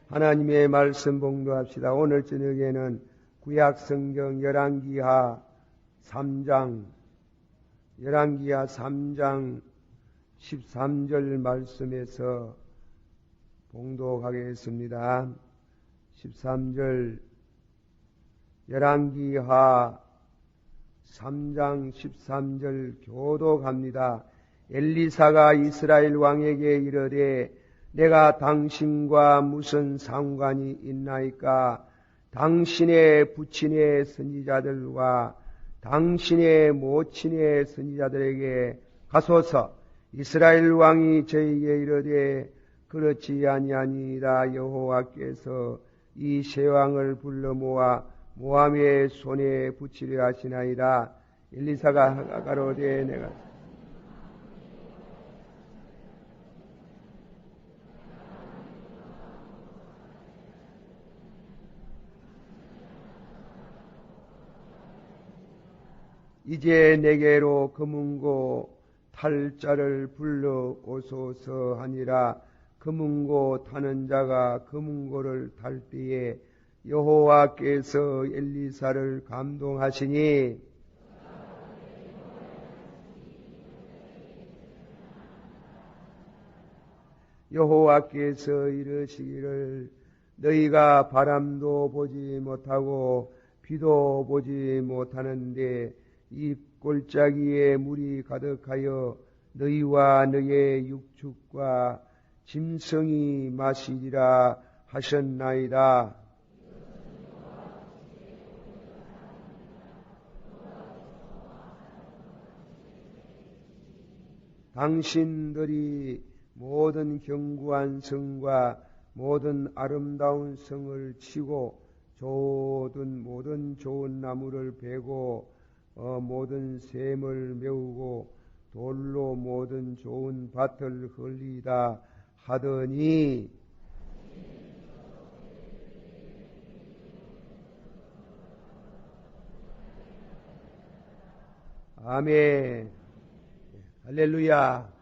하나님의 말씀 봉독합시다. 오늘 저녁에는 구약성경 열왕기하 3장 13절 말씀에서 봉독하겠습니다. 13절 열왕기하 3장 13절 교독합니다. 엘리사가 이스라엘 왕에게 이르되 내가 당신과 무슨 상관이 있나이까? 당신의 부친의 선지자들과 당신의 모친의 선지자들에게 가소서. 이스라엘 왕이 저에게 이르되 그렇지 아니하니라. 여호와께서 이 세 왕을 불러 모아 모함의 손에 붙이려 하시나이다. 엘리사가 가로되 내가 이제 내게로 금은고 탈자를 불러 오소서 하니라. 금은고 타는 자가 금은고를 탈 때에 여호와께서 엘리사를 감동하시니 여호와께서 이르시기를 너희가 바람도 보지 못하고 비도 보지 못하는데 이 골짜기에 물이 가득하여 너희와 너희의 육축과 짐승이 마시리라 하셨나이다. 당신들이 모든 견고한 성과 모든 아름다운 성을 치고 모든 좋은 나무를 베고 모든 샘을 메우고 돌로 모든 좋은 밭을 헐리다 하더니 아멘. 할렐루야.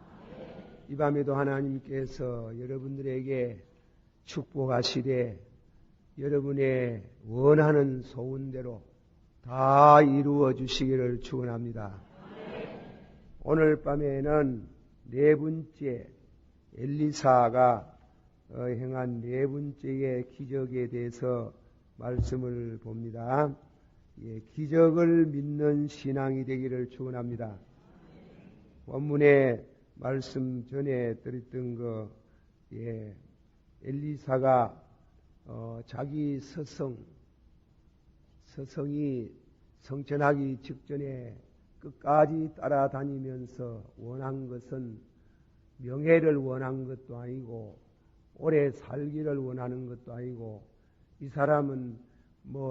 이 밤에도 하나님께서 여러분들에게 축복하시되 여러분의 원하는 소원대로 다 이루어 주시기를 축원합니다. 오늘 밤에는 네 번째 엘리사가 행한 네 번째의 기적에 대해서 말씀을 봅니다. 기적을 믿는 신앙이 되기를 축원합니다. 원문의 말씀 전에 드렸던 엘리사가 자기 서성이 성천하기 직전에 끝까지 따라다니면서 원한 것은 명예를 원한 것도 아니고 오래 살기를 원하는 것도 아니고 이 사람은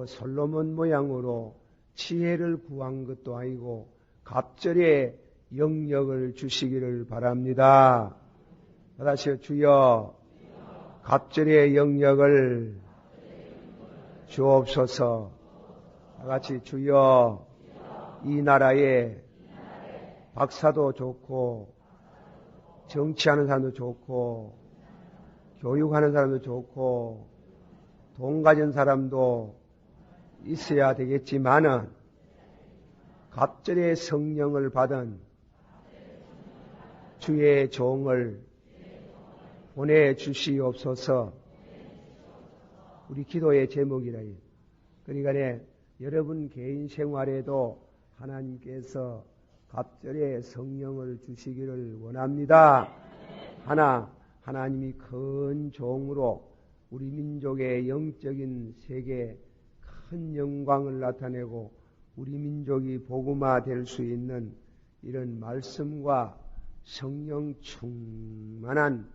솔로몬 모양으로 지혜를 구한 것도 아니고 갑절의 영역을 주시기를 바랍니다. 다시 주여 갑절의 영역을 주옵소서. 다같이 주여 이 나라에 박사도 좋고 정치하는 사람도 좋고 교육하는 사람도 좋고 돈 가진 사람도 있어야 되겠지만은 갑절의 성령을 받은 주의 종을 보내주시옵소서. 우리 기도의 제목이라. 그러니까 여러분 개인 생활에도 하나님께서 갑절의 성령을 주시기를 원합니다. 하나님이 큰 종으로 우리 민족의 영적인 세계에 큰 영광을 나타내고 우리 민족이 복음화 될 수 있는 이런 말씀과 성령 충만한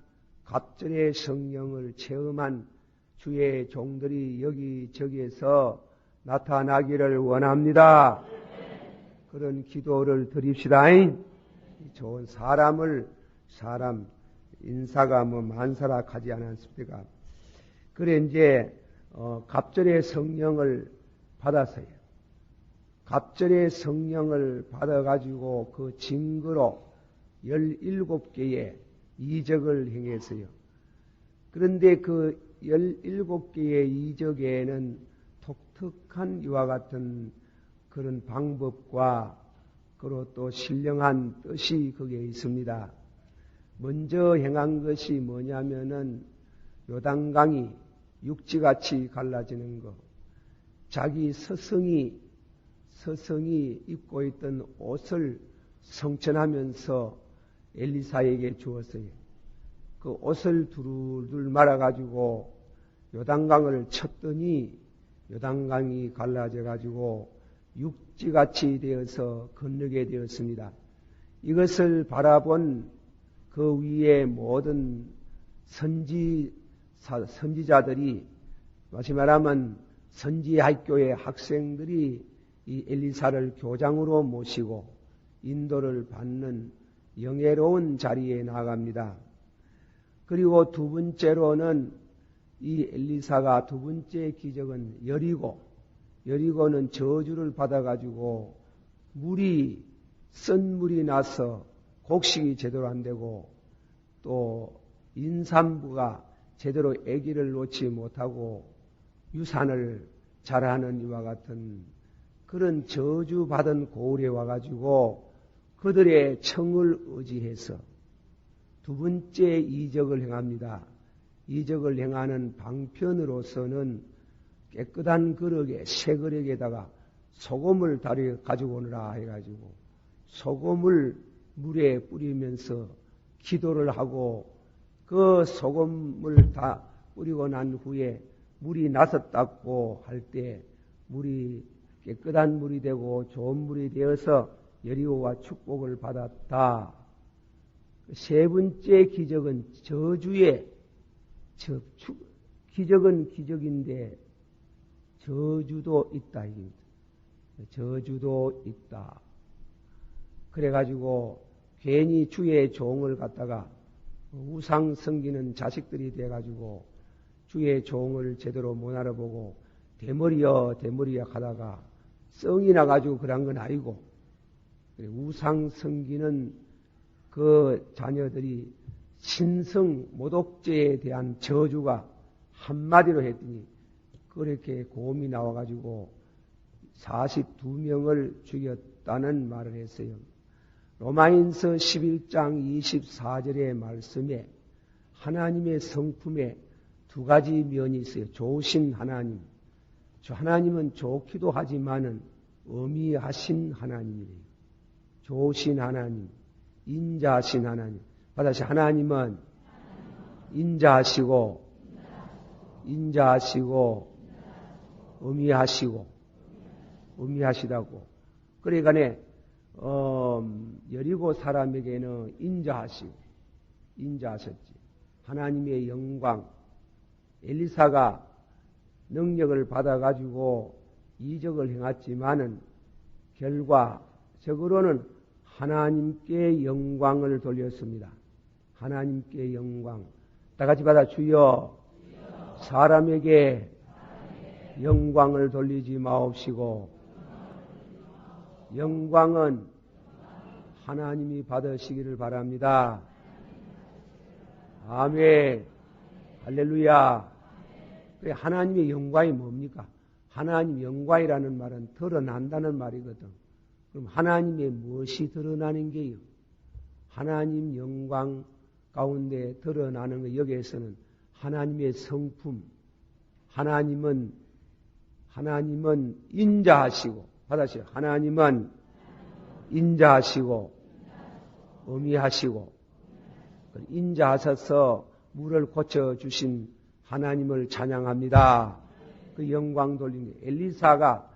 갑절의 성령을 체험한 주의 종들이 여기저기에서 나타나기를 원합니다. 그런 기도를 드립시다. 좋은 사람 인사가 만사락하지 않았습니까? 그래 이제 갑절의 성령을 받았어요. 갑절의 성령을 받아가지고 그 증거로 17개의 이적을 행했어요. 그런데 그 17개의 이적에는 독특한 이와 같은 그런 방법과 그리고 또 신령한 뜻이 거기에 있습니다. 먼저 행한 것이 뭐냐면은 요단강이 육지같이 갈라지는 것, 자기 스승이 입고 있던 옷을 성천하면서 엘리사에게 주었어요. 그 옷을 두루둘 말아가지고 요단강을 쳤더니 요단강이 갈라져가지고 육지같이 되어서 건너게 되었습니다. 이것을 바라본 그 위에 모든 선지자들이, 다시 말하면 선지학교의 학생들이 이 엘리사를 교장으로 모시고 인도를 받는 영예로운 자리에 나아갑니다. 그리고 두 번째로는 이 엘리사가 두 번째 기적은 여리고는 저주를 받아가지고 쓴 물이 나서 곡식이 제대로 안 되고 또 인산부가 제대로 아기를 놓지 못하고 유산을 잘하는 이와 같은 그런 저주받은 고을에 와가지고 그들의 청을 의지해서 두 번째 이적을 행합니다. 이적을 행하는 방편으로서는 깨끗한 그릇에 새 그릇에다가 소금을 다려 가지고 오느라 해가지고 소금을 물에 뿌리면서 기도를 하고 그 소금을 다 뿌리고 난 후에 물이 나섰다고 할 때 물이 깨끗한 물이 되고 좋은 물이 되어서 여리고가 축복을 받았다. 세 번째 기적은 기적은 기적인데 저주도 있다. 저주도 있다. 그래가지고 괜히 주의 종을 갖다가 우상 섬기는 자식들이 돼가지고 주의 종을 제대로 못 알아보고 대머리여 하다가 성이 나가지고 그런 건 아니고 우상 섬기는 그 자녀들이 신성 모독죄에 대한 저주가 한마디로 했더니 그렇게 고음이 나와가지고 42명을 죽였다는 말을 했어요. 로마인서 11장 24절의 말씀에 하나님의 성품에 두 가지 면이 있어요. 좋으신 하나님. 하나님은 좋기도 하지만은 엄히하신 하나님이래요. 좋으신 하나님, 인자하신 하나님. 다시 하나님은 인자하시고 엄히하시다고. 그러니까 여리고 사람에게는 인자하셨지. 하나님의 영광, 엘리사가 능력을 받아가지고 이적을 행했지만은 결과적으로는 하나님께 영광을 돌렸습니다. 하나님께 영광. 다 같이 받아 주여. 사람에게 영광을 돌리지 마옵시고 영광은 하나님이 받으시기를 바랍니다. 아멘. 할렐루야. 하나님의 영광이 뭡니까? 하나님 영광이라는 말은 드러난다는 말이거든. 그럼 하나님의 무엇이 드러나는 게요? 하나님 영광 가운데 드러나는 것, 여기에서는 하나님의 성품, 하나님은 인자하시고, 받아시오. 하나님은 인자하시고, 엄히하시고, 인자하셔서 물을 고쳐주신 하나님을 찬양합니다. 그 영광 돌린 게 엘리사가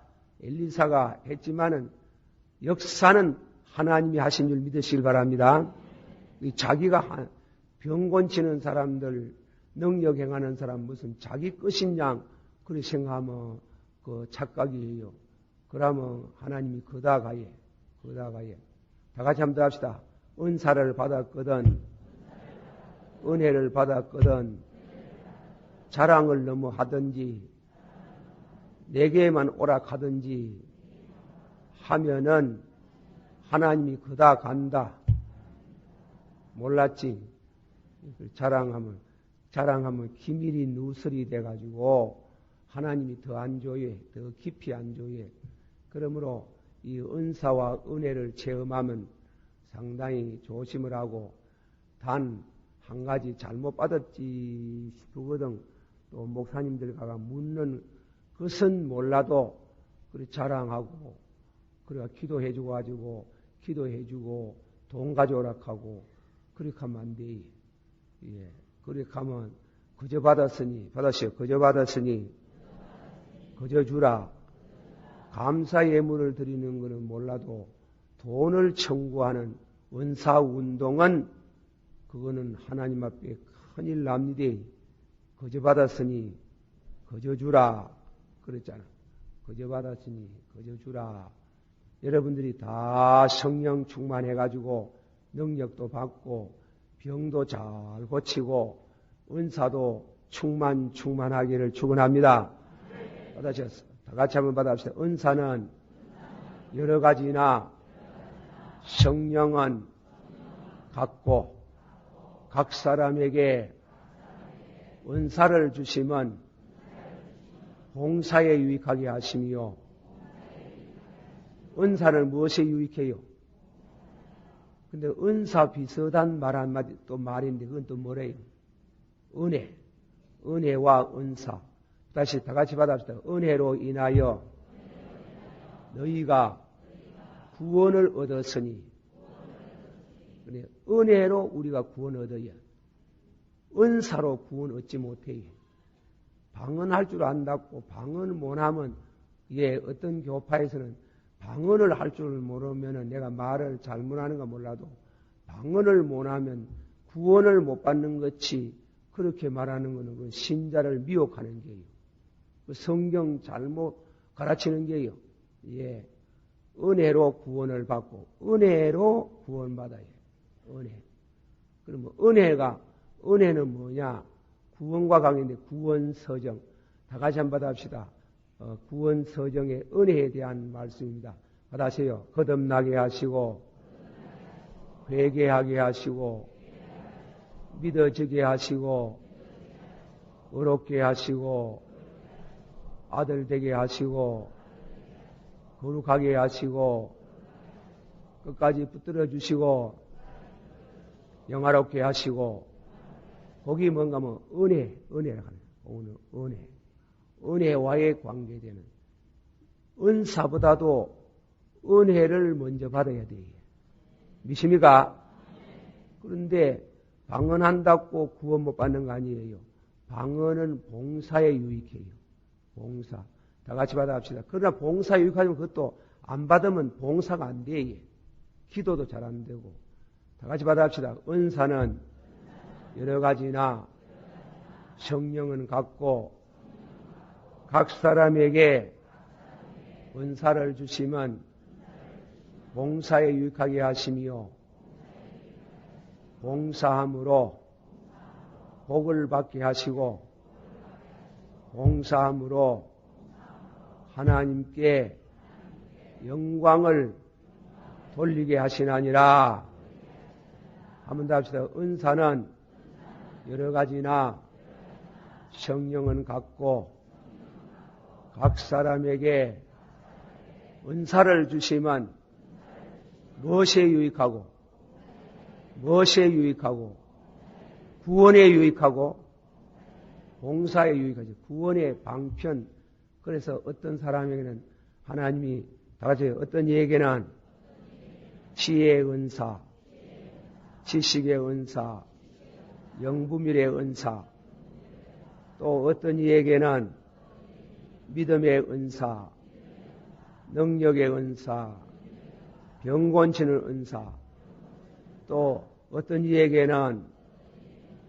했지만은 역사는 하나님이 하신 줄 믿으시길 바랍니다. 자기가 병 고치는 사람들, 능력 행하는 사람 무슨 자기 것인 양 그렇게 생각하면 그 착각이에요. 그러면 하나님이 거다 가예. 다 같이 한번 더 합시다. 은사를 받았거든, 은혜를 받았거든, 자랑을 너무 하든지 내게만 오락하든지 하면은 하나님이 거다 간다. 몰랐지? 자랑하면 자랑하면 기밀이 누설이 돼가지고 하나님이 더 안 줘요. 더 깊이 안 줘요. 그러므로 이 은사와 은혜를 체험하면 상당히 조심을 하고 단 한 가지 잘못 받았지 싶거든. 또 목사님들과 묻는 것은 몰라도 그래 자랑하고 그래가 기도해주고 가지고 기도해주고 돈 가져오라 하고 그렇게 하면 안 돼. 예, 그렇게 하면 그저 받았으니 받았어요. 그저 받았으니 그저 주라. 감사 예물을 드리는 것은 몰라도 돈을 청구하는 은사 운동은 그거는 하나님 앞에 큰일 납니다. 그저 받았으니 그저 주라. 그랬잖아. 그저 받았으니 그저 주라. 여러분들이 다 성령 충만해가지고 능력도 받고 병도 잘 고치고 은사도 충만하기를 축원합니다. 받으셨어. 다 같이 한번 받아봅시다. 은사는 여러 가지나 성령은 같고 각 사람에게 은사를 주시면 봉사에 유익하게 하시며 은사는 무엇에 유익해요? 근데 은사 비슷한 말 한마디 또 말인데 그건 또 뭐래요? 은혜. 은혜와 은사. 다시 다 같이 받아봅시다. 은혜로 인하여 너희가 구원을 얻었으니 은혜로 우리가 구원 얻어야 은사로 구원 얻지 못해요. 방언할 줄 안다고 방언 못하면 어떤 교파에서는 방언을 할 줄 모르면 내가 말을 잘못하는가 몰라도 방언을 못하면 구원을 못 받는 것이 그렇게 말하는 것은 그 신자를 미혹하는 게요. 그 성경 잘못 가르치는 게요. 예. 은혜로 구원을 받고 은혜로 구원받아야 해요. 은혜. 그러면 은혜는 뭐냐? 구원과 관계인데 구원서정. 다 같이 한번 받아봅시다. 구원서정의 은혜에 대한 말씀입니다. 받아세요. 거듭나게 하시고 회개하게 하시고 믿어지게 하시고 의롭게 하시고 아들 되게 하시고 거룩하게 하시고 끝까지 붙들어 주시고 영화롭게 하시고 거기 뭔가 하면 은혜라 하는 오늘 은혜와의 관계되는 은사보다도 은혜를 먼저 받아야 돼요. 믿습니까? 그런데 방언한다고 구원 못 받는 거 아니에요. 방언은 봉사에 유익해요. 봉사. 다 같이 받아봅시다. 그러나 봉사에 유익하면 그것도 안 받으면 봉사가 안 돼요. 기도도 잘 안 되고. 다 같이 받아봅시다. 은사는 여러 가지나 성령은 같고 각 사람에게 은사를 주시면 봉사에 유익하게 하시며 봉사함으로 복을 받게 하시고 봉사함으로 하나님께 영광을 돌리게 하시나니라. 한번 더 합시다. 은사는 여러 가지나 성령은 같고 각 사람에게 은사를 주시면 무엇에 유익하고 구원에 유익하고 봉사에 유익하죠. 구원의 방편. 그래서 어떤 사람에게는 하나님이 다 같이 어떤 이에게는 지혜의 은사, 지식의 은사, 영부밀의 은사, 또 어떤 이에게는 믿음의 은사, 능력의 은사, 병 고치는 은사, 또 어떤 이에게는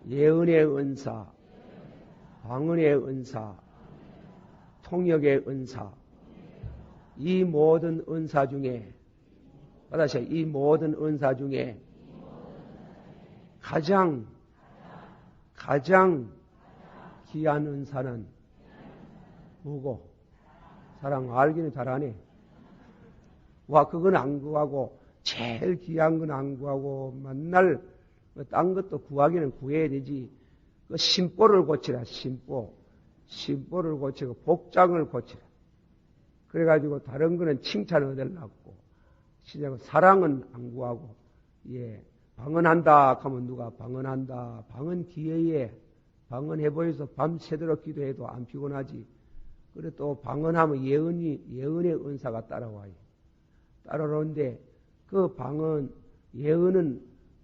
예언의 은사, 방언의 은사, 통역의 은사, 이 모든 은사 중에 이 모든 은사 중에 가장 귀한 은사는 뭐고? 사랑 알기는 잘하네. 와, 그건 안 구하고 제일 귀한 건 안 구하고 맨날 딴 것도 구하기는 구해야 되지. 그 심보를 고치라, 심보. 심보를 고치고 복장을 고치라. 그래가지고 다른 거는 칭찬을 얻으려고. 시작은 사랑은 안 구하고, 예. 방언한다 하면 누가 방언한다. 방언 기회에 방언해 보여서 밤새도록 기도해도 안 피곤하지. 그래 또 방언하면 예언의 은사가 따라와요. 따라오는데 그 방언, 예언은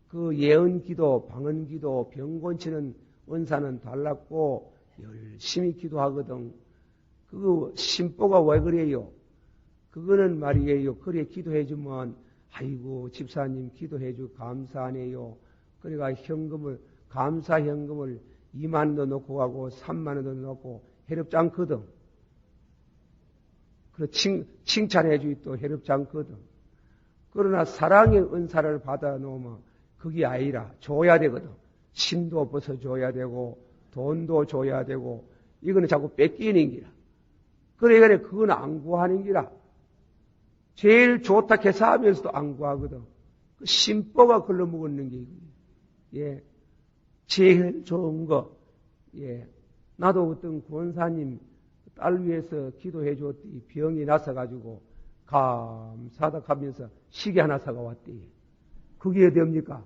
그 예언 기도, 방언 기도, 병 고치는 은사는 달랐고 열심히 기도하거든. 그 심보가 왜 그래요? 그거는 말이에요. 그래 기도해주면 아이고 집사님 기도해주 감사하네요. 그러니까 현금을 감사 현금을 2만 원도 넣고 가고 3만 원도 넣고 해롭지 않거든. 그 칭찬해주기 또 해롭지 않거든. 그러나 사랑의 은사를 받아 놓으면 그게 아니라 줘야 되거든. 신도 벗어줘야 되고 돈도 줘야 되고 이거는 자꾸 뺏기는 기라. 그래 그건 안 구하는 기라. 제일 좋다 해서 하면서도 안 구하거든. 그 심보가 걸러먹는 게 이거예요. 예. 제일 좋은 거. 예. 나도 어떤 권사님 딸 위해서 기도해 줬더니 병이 나서가지고 감사하다 하면서 시계 하나 사가 왔대. 그게 어디입니까?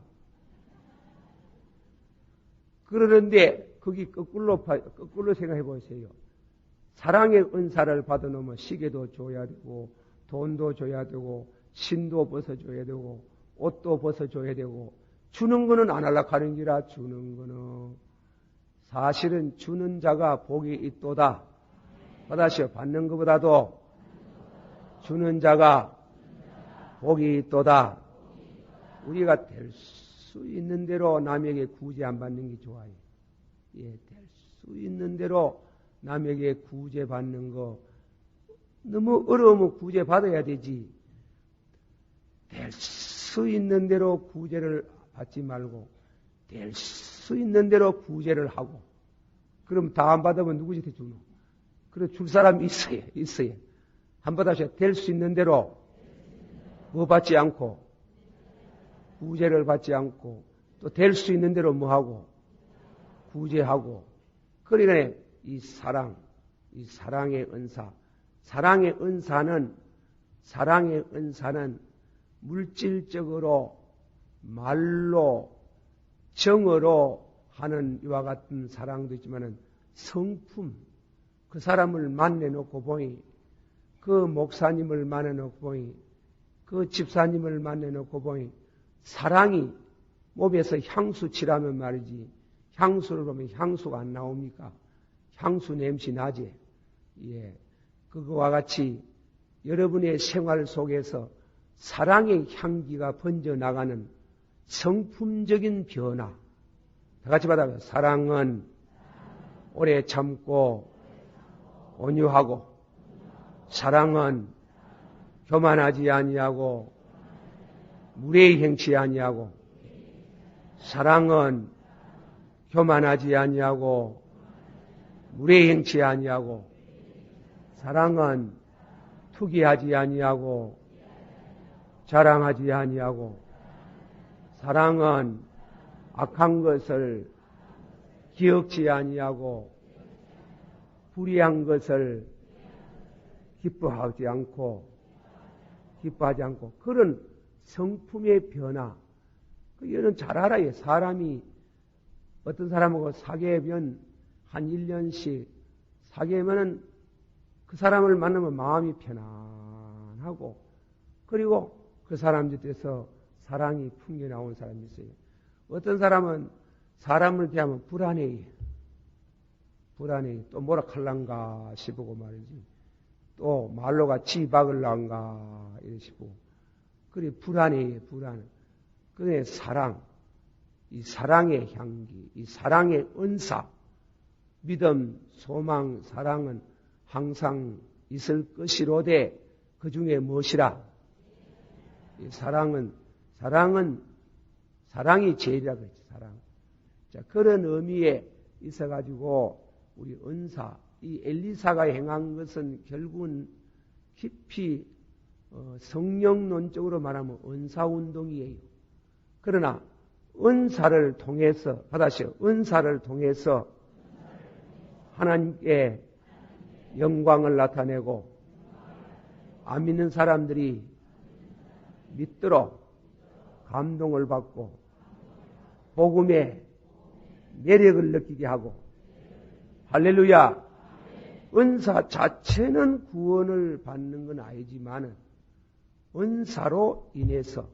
그러는데 그게 거꾸로 생각해 보세요. 사랑의 은사를 받아놓으면 시계도 줘야 되고 돈도 줘야 되고 신도 벗어줘야 되고 옷도 벗어줘야 되고 주는 거는 안 하려고 하는 기라. 주는 거는 사실은 주는 자가 복이 있도다. 받아시오. 받는 것보다도 주는 자가 복이 있도다. 우리가 될 수 있는 대로 남에게 구제 안 받는 게 좋아요. 예, 될 수 있는 대로 남에게 구제 받는 거 너무 어려우면 구제 받아야 되지. 될 수 있는 대로 구제를 받지 말고 될 수 있는 대로 구제를 하고 그럼 다 안 받으면 누구한테 주노? 그래 줄 사람이 있어요. 한 번 다시 될 수 있는 대로 뭐 받지 않고 구제를 받지 않고 또 될 수 있는 대로 뭐 하고 구제하고 그러니까 이 사랑의 은사, 사랑의 은사는 물질적으로 말로 정어로 하는 이와 같은 사랑도 있지만은 성품, 그 사람을 만나놓고 보니, 그 목사님을 만나놓고 보니, 그 집사님을 만나놓고 보니, 사랑이 몸에서 향수 칠하면 말이지, 향수를 보면 향수가 안 나옵니까? 향수 냄새 나지? 예. 그거와 같이 여러분의 생활 속에서 사랑의 향기가 번져나가는 성품적인 변화. 다 같이 받아봐요. 사랑은 오래 참고 온유하고, 사랑은 교만하지 아니하고 무례히 행치 아니하고, 사랑은 교만하지 아니하고 무례히 행치 아니하고, 사랑은 투기하지 아니하고 자랑하지 아니하고, 사랑은 악한 것을 기억지 아니하고 불의한 것을 기뻐하지 않고 그런 성품의 변화. 이거는 잘 알아요. 사람이 어떤 사람하고 사귀면 한 1년씩 사귀면은 그 사람을 만나면 마음이 편안하고 그리고 그 사람 곁에서 사랑이 풍겨나온 사람이 있어요. 어떤 사람은 사람을 대하면 불안해요. 또 뭐라 할란가 싶고 말이지. 또 말로가 지박을란가 이러시고. 그래 불안해요. 그래 이 사랑의 향기, 이 사랑의 은사, 믿음, 소망, 사랑은 항상 있을 것이로되 그 중에 무엇이라? 이 사랑이 제일이라고 했지, 사랑. 자, 그런 의미에 있어가지고, 우리 은사, 이 엘리사가 행한 것은 결국은 깊이, 성령론적으로 말하면 은사운동이에요. 그러나, 은사를 통해서, 받아시오. 은사를 통해서 하나님께 영광을 나타내고 안 믿는 사람들이 믿도록 감동을 받고 복음의 매력을 느끼게 하고 할렐루야. 은사 자체는 구원을 받는 건 아니지만은 은사로 인해서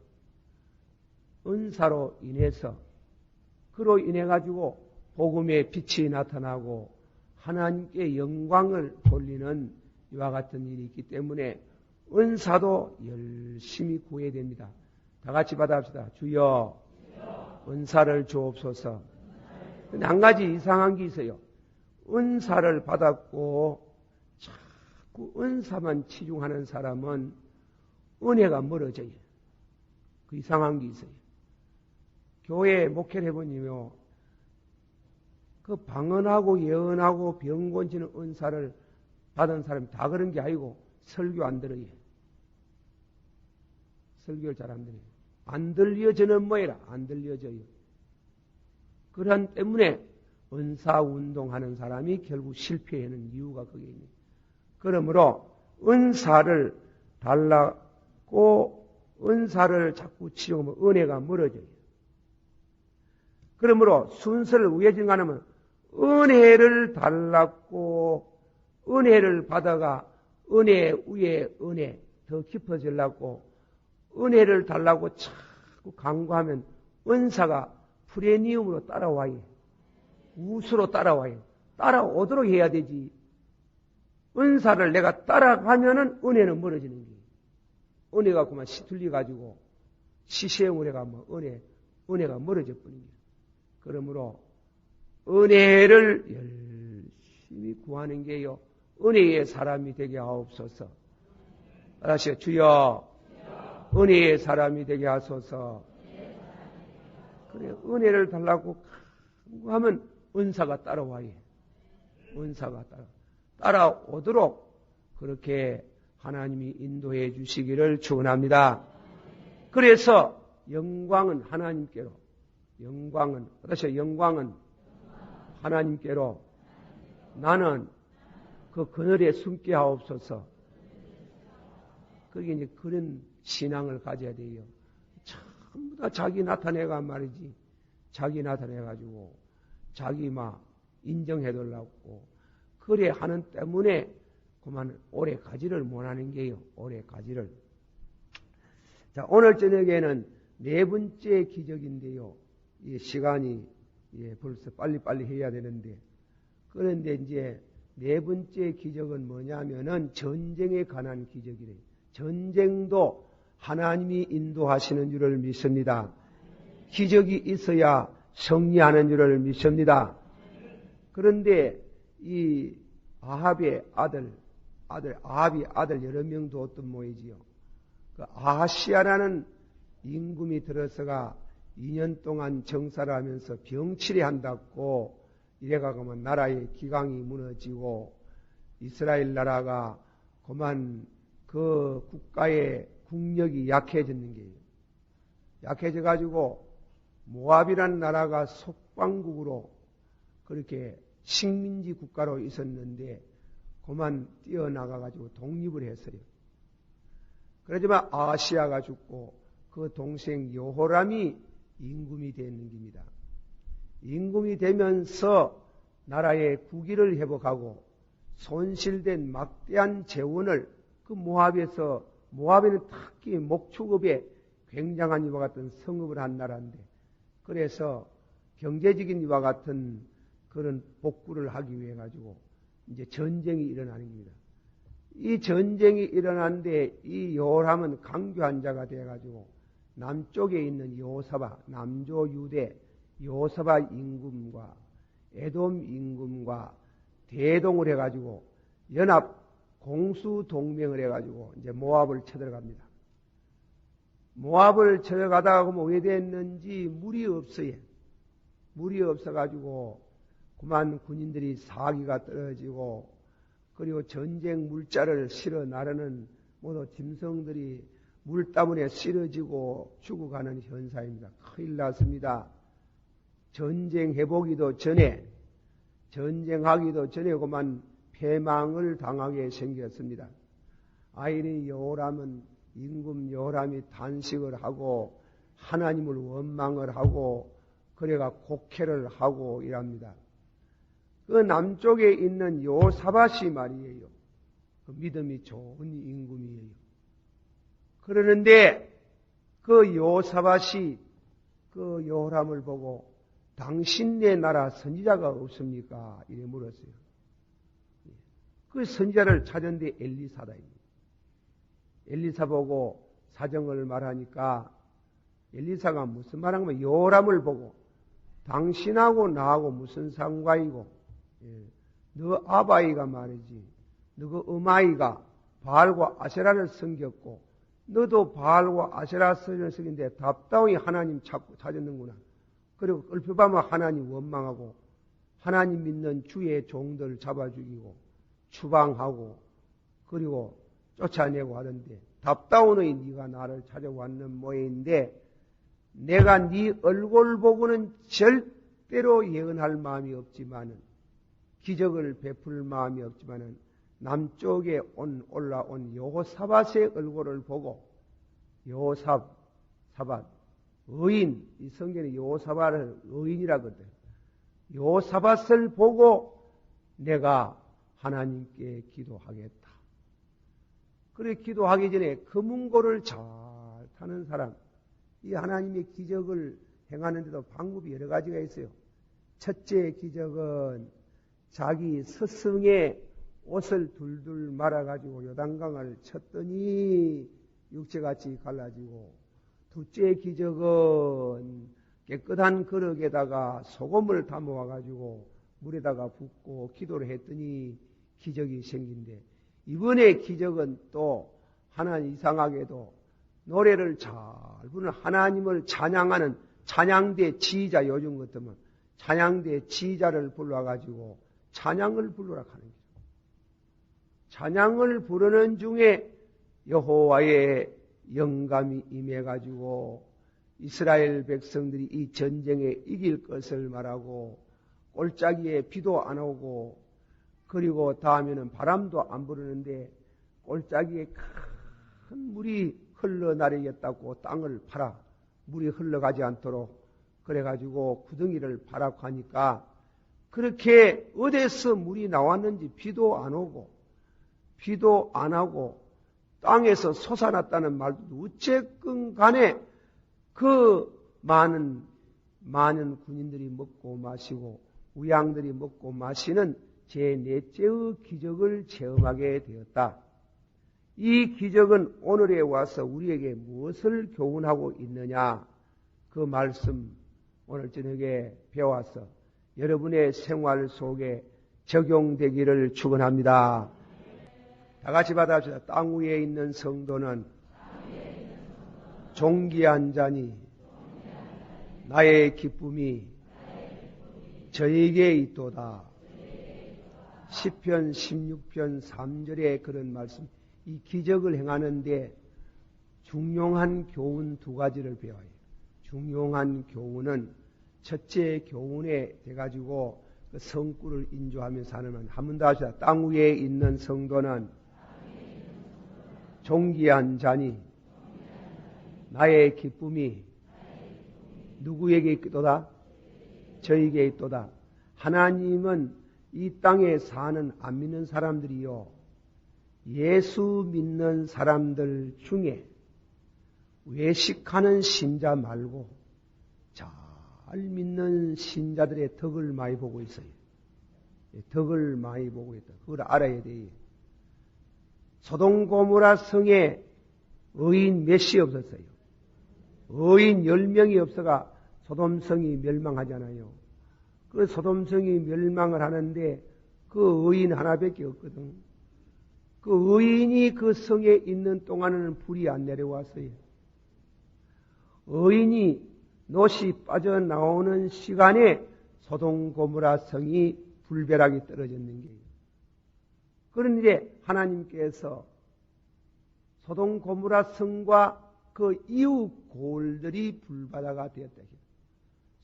그로 인해 가지고 복음의 빛이 나타나고 하나님께 영광을 돌리는 이와 같은 일이 있기 때문에 은사도 열심히 구해야 됩니다. 다 같이 받아합시다. 주여, 은사를 주옵소서. 근데 한 가지 이상한 게 있어요. 은사를 받았고 자꾸 은사만 치중하는 사람은 은혜가 멀어져요. 그 이상한 게 있어요. 교회 목회를 해보니요, 그 방언하고 예언하고 병 고치는 은사를 받은 사람이 다 그런 게 아니고 설교 안 들어요. 설교를 잘 안 들어요. 안 들려져는 뭐해라? 안 들려져요. 그런 때문에 은사 운동하는 사람이 결국 실패하는 이유가 거기에 있네요. 그러므로 은사를 달라고 은사를 자꾸 치용하면 은혜가 멀어져요. 그러므로 순서를 우회전하면 은혜를 달라고 은혜를 받아가 은혜 위에 은혜 더 깊어지려고 은혜를 달라고 자꾸 강구하면 은사가 프레니움으로 따라와요. 우수로 따라와요. 따라오도록 해야 되지. 은사를 내가 따라가면은 은혜는 멀어지는 거예요. 은혜가 그만 시틀려가지고 시시행을 해가면 은혜가 멀어져 버립니다. 그러므로 은혜를 열심히 구하는 게요. 은혜의 사람이 되게 하옵소서. 알았어요? 주여, 은혜의 사람이 되게 하소서. 그래, 은혜를 달라고 하면 은사가 따라와요. 은사가 따라오도록 그렇게 하나님이 인도해 주시기를 축원합니다. 그래서 영광은 하나님께로, 영광은 하나님께로, 나는 그 그늘에 숨게 하옵소서. 그게 이제 그런 신앙을 가져야 돼요. 전부 다 자기 나타내가 말이지. 자기 나타내가지고 자기 막 인정해달라고 그래 하는 때문에 그만 오래 가지를 못하는 게요. 오래 가지를. 자, 오늘 저녁에는 네 번째 기적인데요. 이 시간이 벌써 빨리빨리 해야 되는데, 그런데 이제 네 번째 기적은 뭐냐면은 전쟁에 관한 기적이래요. 전쟁도 하나님이 인도하시는 줄을 믿습니다. 기적이 있어야 승리하는 줄을 믿습니다. 그런데 이 아합의 아합이 아들 여러 명 두었던 모이지요. 그 아하시아라는 임금이 들어서가 2년 동안 정사를 하면서 병치레 한다고 이래가면 나라의 기강이 무너지고 이스라엘 나라가 그만 그 국가의 국력이 약해졌는 게요. 약해져가지고 모압이라는 나라가 속방국으로 그렇게 식민지 국가로 있었는데 그만 뛰어나가가지고 독립을 했어요. 그러지만 아시아가 죽고 그 동생 여호람이 임금이 되는 겁니다. 임금이 되면서 나라의 국위를 회복하고 손실된 막대한 재원을 그 모압에는 특히 목축업에 굉장한 이와 같은 성업을 한 나라인데, 그래서 경제적인 이와 같은 그런 복구를 하기 위해 가지고 이제 전쟁이 일어나는 겁니다. 이 전쟁이 일어났는데 이 여호람은 강교한 자가 되어 가지고 남쪽에 있는 여호사밧, 남조 유대 여호사밧 임금과 에돔 임금과 대동을 해 가지고 연합 공수 동맹을 해 가지고 이제 모압을 쳐들어갑니다. 모압을 쳐들어가다가 그럼 왜 됐는지 물이 없어요. 물이 없어가지고 그만 군인들이 사기가 떨어지고, 그리고 전쟁 물자를 실어 나르는 모두 짐승들이 물 때문에 쓰러지고 죽어가는 현상입니다. 큰일 났습니다. 전쟁해보기도 전에, 전쟁하기도 전에 그만 패망을 당하게 생겼습니다. 아이린 요람은 임금 요람이 단식을 하고 하나님을 원망을 하고 그래가 곡해를 하고 이랍니다. 그 남쪽에 있는 요사밧이 말이에요. 그 믿음이 좋은 임금이에요. 그러는데 그 요사밧이 그 요람을 보고 당신네 나라 선지자가 없습니까? 이래 물었어요. 그 선지자를 찾은데 엘리사다입니다. 엘리사 보고 사정을 말하니까 엘리사가 무슨 말하면 요람을 보고 당신하고 나하고 무슨 상관이고 너 아바이가 말이지 너 그 어마이가 바알과 아세라를 섬겼고 너도 바알과 아세라 선을 섬긴데 답답히 하나님 찾았는구나. 그리고 얼핏보면 하나님 원망하고 하나님 믿는 주의 종들 잡아 죽이고 추방하고 그리고 쫓아내고 하던데 답다운의 네가 나를 찾아왔는 모양인데 내가 네 얼굴 보고는 절대로 예언할 마음이 없지만은 기적을 베풀 마음이 없지만은 남쪽에 올라온 여호사밧의 얼굴을 보고 여호사밧 의인 이 성경에 여호사밧을 의인이라 그러거든. 여호사밧을 보고 내가 하나님께 기도하겠다. 그래 기도하기 전에 금은고를 잘 타는 사람 이 하나님의 기적을 행하는데도 방법이 여러 가지가 있어요. 첫째 기적은 자기 스승의 옷을 둘둘 말아가지고 요단강을 쳤더니 육체같이 갈라지고 둘째 기적은 깨끗한 그릇에다가 소금을 담아와가지고 물에다가 붓고 기도를 했더니 기적이 생긴대. 이번에 기적은 또 하나님 이상하게도 노래를 잘 부르는 하나님을 찬양하는 찬양대 지휘자 요즘 같으면 찬양대 지휘자를 불러가지고 찬양을 부르라 하는 거죠. 찬양을 부르는 중에 여호와의 영감이 임해가지고 이스라엘 백성들이 이 전쟁에 이길 것을 말하고 골짜기에 비도 안 오고 그리고 다음에는 바람도 안 부르는데 골짜기에 큰 물이 흘러나르겠다고 땅을 팔아 물이 흘러가지 않도록 그래가지고 구덩이를 파라고 하니까 그렇게 어디서 물이 나왔는지 비도 안 오고 비도 안 하고 땅에서 솟아났다는 말도 어쨌건 간에 그 많은 군인들이 먹고 마시고 우양들이 먹고 마시는 제4째의 기적을 체험하게 되었다. 이 기적은 오늘에 와서 우리에게 무엇을 교훈하고 있느냐? 그 말씀 오늘 저녁에 배워서 여러분의 생활 속에 적용되기를 축원합니다. 다 같이 받아줍시다. 땅 위에 있는 성도는 존귀한 자니 나의 기쁨이 저에게 있도다. 시편 16편 3절에 그런 말씀. 이 기적을 행하는데 중요한 교훈 두 가지를 배워요. 중요한 교훈은 첫째 교훈에 돼가지고 그 성구를 인조하면서 하는 한 번 더 하시다. 땅 위에 있는 성도는 존귀한 자니 나의 기쁨이 누구에게 있도다? 저에게 있도다. 하나님은 이 땅에 사는 안 믿는 사람들이요. 예수 믿는 사람들 중에 외식하는 신자 말고 잘 믿는 신자들의 덕을 많이 보고 있어요. 덕을 많이 보고 있다. 그걸 알아야 돼요. 소돔 고모라 성에 의인 몇이 없었어요. 의인 10명이 없어가 소돔성이 멸망하잖아요. 그 소돔성이 멸망을 하는데 그 의인 하나밖에 없거든. 그 의인이 그 성에 있는 동안에는 불이 안 내려왔어요. 의인이 놋이 빠져나오는 시간에 소돔 고모라 성이 불벼락이 떨어졌는 거예요. 그런데 하나님께서 소돔 고모라 성과 그 이웃 고을들이 불바다가 되었다.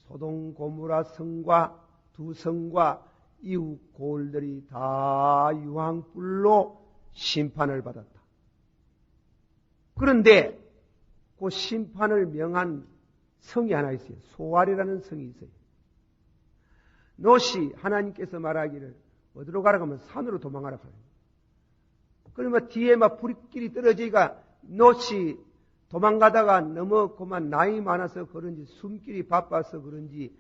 소돔 고모라 성과 두 성과 이웃 고을들이 다 유황불로 심판을 받았다. 그런데 그 심판을 명한 성이 하나 있어요. 소알이라는 성이 있어요. 롯이 하나님께서 말하기를 어디로 가라고 하면 산으로 도망가라고 하는 거예요. 그러면 뒤에 막 불길이 떨어지니까 롯이 도망가다가 너무 그만 나이 많아서 그런지 숨길이 바빠서 그런지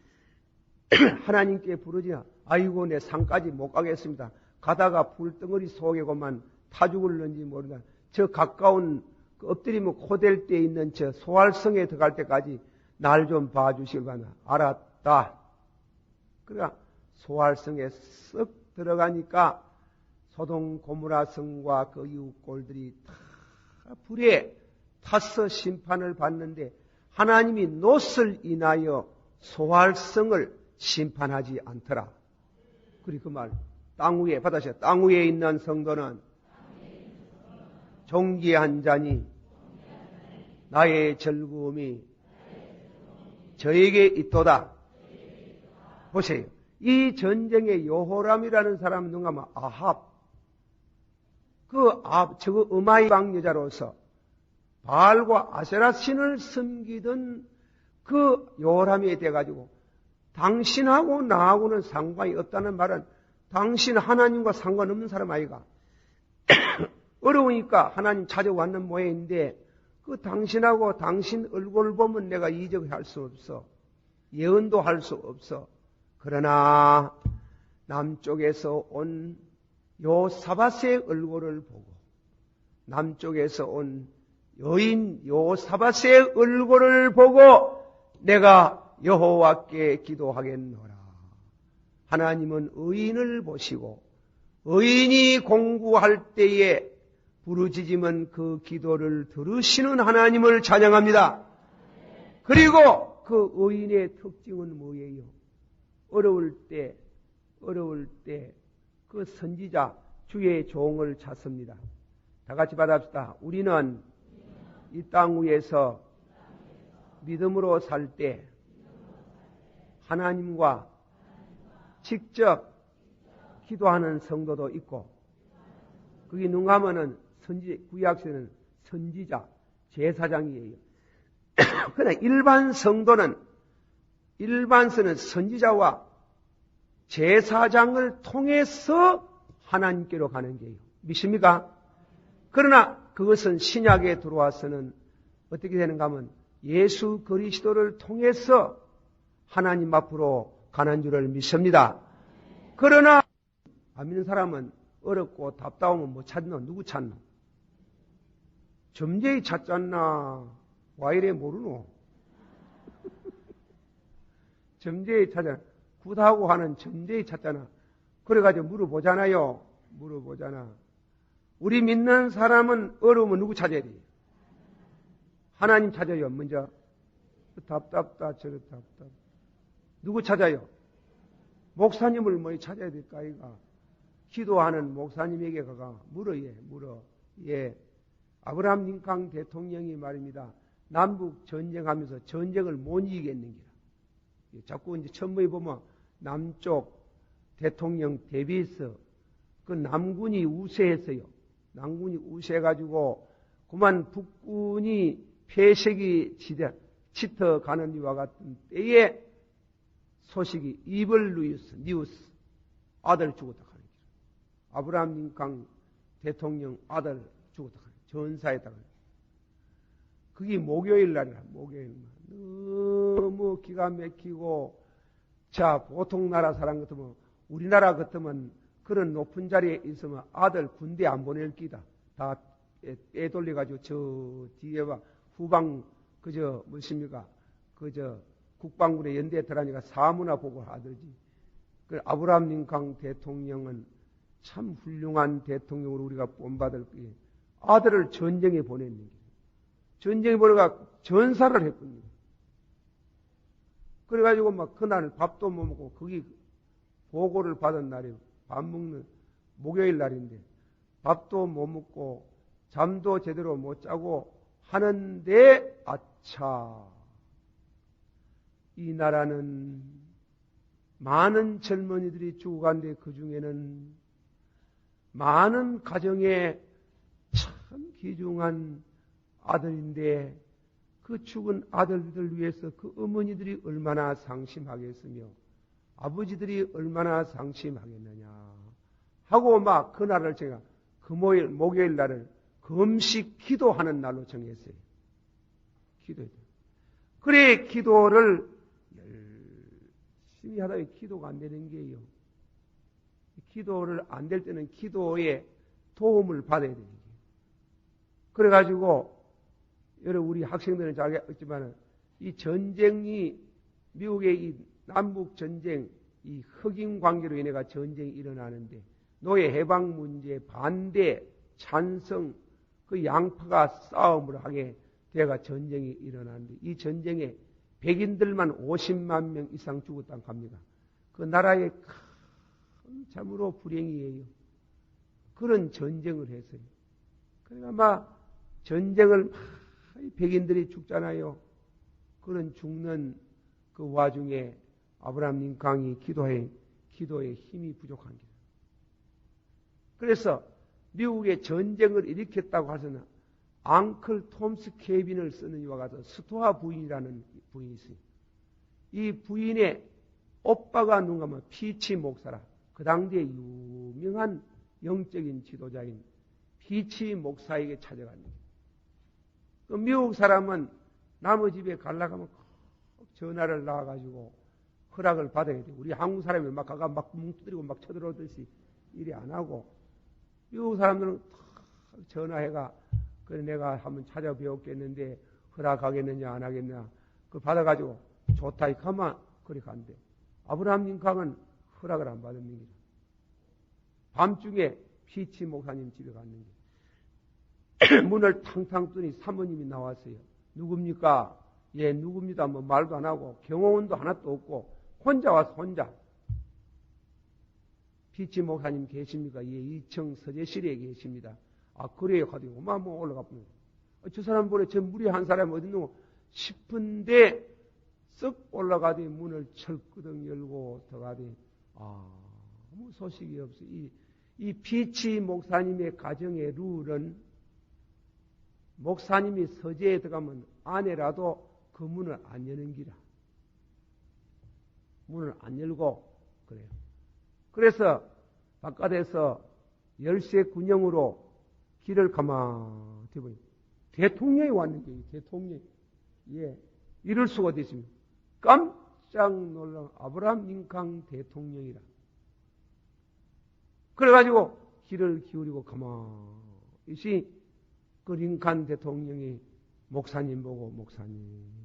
하나님께 부르지나 아이고 내 산까지 못 가겠습니다. 가다가 불덩어리 속에 그만 타 죽을는지 모르다. 저 가까운 엎드리면 코댈 때 있는 저 소알성에 들어갈 때까지 날 좀 봐주시길 바랍니다. 알았다. 그러니까 소알성에 쓱 들어가니까 소돔 고모라 성과 그 이웃 골들이 다 불에 타서 심판을 받는데 하나님이 롯을 인하여 소알성을 심판하지 않더라. 그리고 그 말 땅 위에 받으셔. 땅 위에 있는 성도는 종기한 자니 나의 즐거움이 저에게 있도다. 보세요. 이 전쟁의 여호람이라는 사람은 누가 하면 아합. 저거 음하이방 여자로서 바알과 아세라 신을 섬기던 그 여호람이 돼가지고 당신하고 나하고는 상관이 없다는 말은 당신 하나님과 상관없는 사람 아이가. 어려우니까 하나님 찾아왔는 모양인데 그 당신하고 당신 얼굴 보면 내가 이적할 수 없어. 예언도 할 수 없어. 그러나 남쪽에서 온 요사밧의 얼굴을 보고 남쪽에서 온 여인 요사밧의 얼굴을 보고 내가 여호와께 기도하겠노라. 하나님은 의인을 보시고 의인이 공부할 때에 부르짖으면 그 기도를 들으시는 하나님을 찬양합니다. 그리고 그 의인의 특징은 뭐예요? 어려울 때 그 선지자 주의 종을 찾습니다. 다 같이 받아봅시다. 우리는 이 땅 위에서 믿음으로 살 때 하나님과 직접 기도하는 성도도 있고 그게 누가 하면은 구약서는 선지자, 제사장이에요. 그러나 일반서는 선지자와 제사장을 통해서 하나님께로 가는 게요. 믿습니까? 그러나 그것은 신약에 들어와서는 어떻게 되는가 하면 예수 그리스도를 통해서 하나님 앞으로 가는 줄을 믿습니다. 그러나 안 믿는 사람은 어렵고 답답하면 뭐 찾노? 누구 찾노? 점쟁이 찾잖나? 와 이래 모르노? 점쟁이 찾잖아. 굿하고 하는 점쟁이 찾잖아. 그래가지고 물어보잖아요. 우리 믿는 사람은 어려우면 누구 찾아야 돼? 하나님 찾아요. 먼저 답답다 저렇다 답답. 누구 찾아요? 목사님을 뭐 찾아야 될까 이가. 기도하는 목사님에게 가가 물어. 예. 아브라함 링컨 대통령이 말입니다. 남북 전쟁하면서 전쟁을 못 이기겠는기라. 자꾸 이제 천문에 보면 남쪽 대통령 데비스 그 남군이 우세했어요. 남군이 우세해가지고 그만 북군이 폐색이 짙어 가는 이와 같은 때에 소식이 이블 뉴스 아들 죽었다 하는 길. 아브라함 링컨 대통령 아들 죽었다 하는 전사했다가 그게 목요일 날이라 목요일 날. 너무 기가 막히고 자 보통 나라 사람 같으면 우리나라 같으면 그런 높은 자리에 있으면 아들 군대 안 보낼 기다. 다 빼돌려가지고 저 뒤에 봐 후방 그저 무엇입니까? 그저 국방군의 연대에 들어가니까 사무나 보고 하더지. 그 아브라함 링컨 대통령은 참 훌륭한 대통령으로 우리가 본받을 거예요. 아들을 전쟁에 보냈는 게 전쟁에 보내가 전사를 했거든요. 그래가지고 막 그날 밥도 못 먹고 거기 보고를 받은 날이 밥 먹는 목요일 날인데 밥도 못 먹고 잠도 제대로 못 자고 하는데 아차, 이 나라는 많은 젊은이들이 죽어간데 그 중에는 많은 가정에 참 귀중한 아들인데 그 죽은 아들들 위해서 그 어머니들이 얼마나 상심하겠으며 아버지들이 얼마나 상심하겠느냐 하고 막 그날을 제가 금요일, 목요일 날을 금식 기도하는 날로 정했어요. 기도해요. 그래 기도를 열심히 하다가 기도가 안 되는 게요. 기도를 안 될 때는 기도에 도움을 받아야 되는 거예요. 그래가지고 여러분 우리 학생들은 잘 알겠지만 이 전쟁이 미국의 이 남북 전쟁 이 흑인 관계로 인해가 전쟁이 일어나는데 노예 해방 문제 반대 찬성 그 양파가 싸움을 하게 돼가 전쟁이 일어나는데 이 전쟁에 백인들만 50만 명 이상 죽었다고 합니다. 그 나라의 큰 참으로 불행이에요. 그런 전쟁을 했어요. 그러니까 막 전쟁을 백인들이 죽잖아요. 그런 죽는 그 와중에 아브라함 링컨이 기도에 힘이 부족한 거예요. 그래서 미국에 전쟁을 일으켰다고 하서는 앙클 톰스 케빈을 쓰는 이와 같은 스토아 부인이라는 부인이 있어요. 이 부인의 오빠가 누군가 하면 피치 목사라. 그 당시에 유명한 영적인 지도자인 피치 목사에게 찾아갑니다. 그 미국 사람은 남의 집에 가려고 하면 꼭 전화를 나와가지고 허락을 받아야 돼. 우리 한국 사람이 막 가가 막 뭉뜨리고 막 쳐들어오듯이 일이 안 하고 미국 사람들은 전화해가 그래 내가 한번 찾아뵈었겠는데 허락하겠느냐 안 하겠느냐 그걸 받아가지고 좋다 이렇게 하면 그리 간대. 아브라함 링컨은 허락을 안 받은 겁니다. 밤중에 피치 목사님 집에 갔는데 문을 탕탕 뜨니 사모님이 나왔어요. 누굽니까? 예, 누굽니다. 뭐 말도 안 하고 경호원도 하나도 없고 혼자 와서 혼자. 피치 목사님 계십니까? 예, 2층 서재실에 계십니다. 아, 그래요. 가지고 뭐 올라가 보면 저 사람 보래 저 무리한 사람이 어디 있노 싶은데 쓱 올라가더니 문을 철끄덩 열고 들어가더니 아무 소식이 없어. 이 피치 목사님의 가정의 룰은 목사님이 서재에 들어가면 아내라도 그 문을 안 여는 기라. 문을 안 열고 그래요. 그래서 바깥에서 열쇠 군형으로 길을 가만히 보니 대통령이 왔는데 대통령이 예 이럴 수가 어디 있습니까? 깜짝 놀란 아브라함 링컨 대통령이라. 그래가지고 귀를 기울이고 가만히 그 링컨 대통령이 목사님 보고 목사님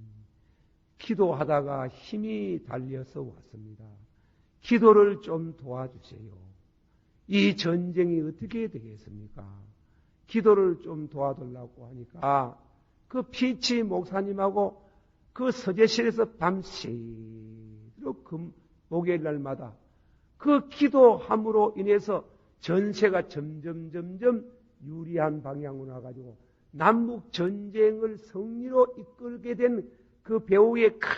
기도하다가 힘이 달려서 왔습니다. 기도를 좀 도와주세요. 이 전쟁이 어떻게 되겠습니까? 기도를 좀 도와달라고 하니까 그 피치 목사님하고 그 서재실에서 밤새도록 목요일 날마다 그 기도함으로 인해서 전세가 점점 유리한 방향으로 나가지고 남북 전쟁을 승리로 이끌게 된 그 배후의 큰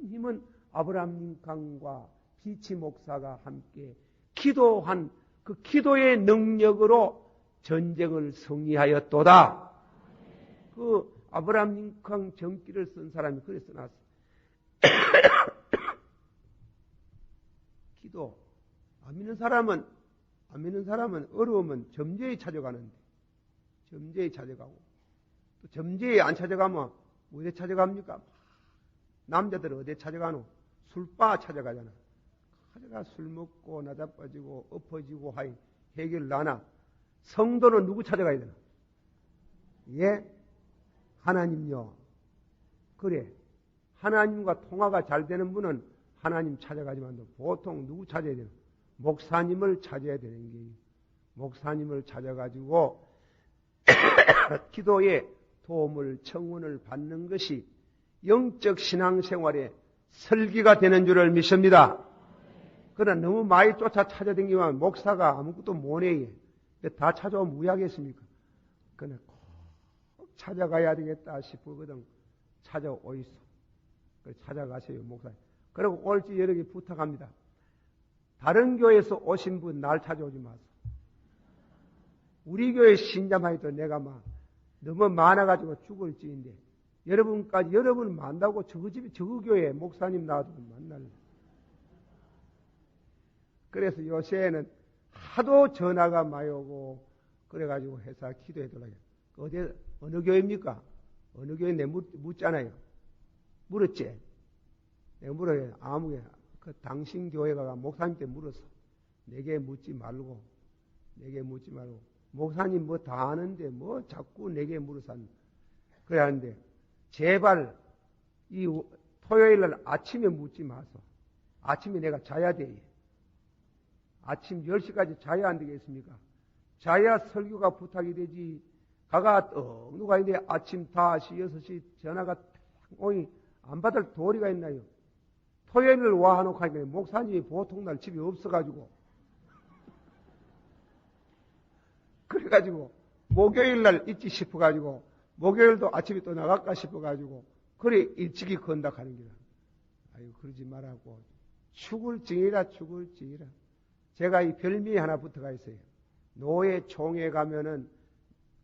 힘은 아브라함 링컨과 피치 목사가 함께 기도한 그 기도의 능력으로 전쟁을 승리하였도다. 그 아브라함 링컨 정기를 쓴 사람이 그래 써놨어요. 기도. 안 믿는 사람은 어려우면 점쟁이 찾아가는데, 점쟁이 찾아가고, 또 점쟁이 안 찾아가면 어디 찾아갑니까? 남자들은 어디 찾아가노? 술바 찾아가잖아. 찾아가 술 먹고 나자빠지고 엎어지고 하이 해결 나나. 성도는 누구 찾아가야 되나? 예? 하나님요. 그래. 하나님과 통화가 잘 되는 분은 하나님 찾아가지만 보통 누구 찾아야 되나? 목사님을 찾아야 되는 게요. 목사님을 찾아가지고 기도에 도움을 청원을 받는 것이 영적 신앙생활의 설기가 되는 줄을 믿습니다. 그러나 너무 많이 쫓아 찾아다니면 목사가 아무것도 못해. 다 찾아오면 무야겠습니까? 그는 꼭 찾아가야 되겠다 싶거든. 찾아오이소. 그래 찾아가세요, 목사님. 그리고 올지 여러 개 부탁합니다. 다른 교회에서 오신 분 날 찾아오지 마세요. 우리 교회 신자만 해도 내가 막 너무 많아가지고 죽을지인데 여러분까지 여러분 만나고 저거 집에 저거 교회 목사님 나와도 만날래. 그래서 요새는 하도 전화가 많이 오고 그래가지고 회사 기도해달라고. 어디 어느 교회입니까? 어느 교회 내 묻잖아요. 물었지. 내가 물어요. 아무 교회. 그 당신 교회가 목사님께 물었어. 내게 묻지 말고. 목사님 뭐 다 아는데 뭐 자꾸 내게 물어서 그래 하는데 제발 이 토요일 날 아침에 묻지 마소. 아침에 내가 자야 돼. 아침 10시까지 자야 안 되겠습니까? 자야 설교가 부탁이 되지. 가가 누가 있는데 아침 5시, 6시 전화가 오니 안 받을 도리가 있나요? 토요일을 와놓고 하니까 목사님이 보통 날 집에 없어가지고 그래가지고 목요일 날 있지 싶어가지고 목요일도 아침에 또 나갈까 싶어가지고 그래 일찍이 건다 하는 기라. 아유 그러지 말라고. 죽을 징이라. 제가 이 별명이 하나 붙어가 있어요. 노예 총회 가면은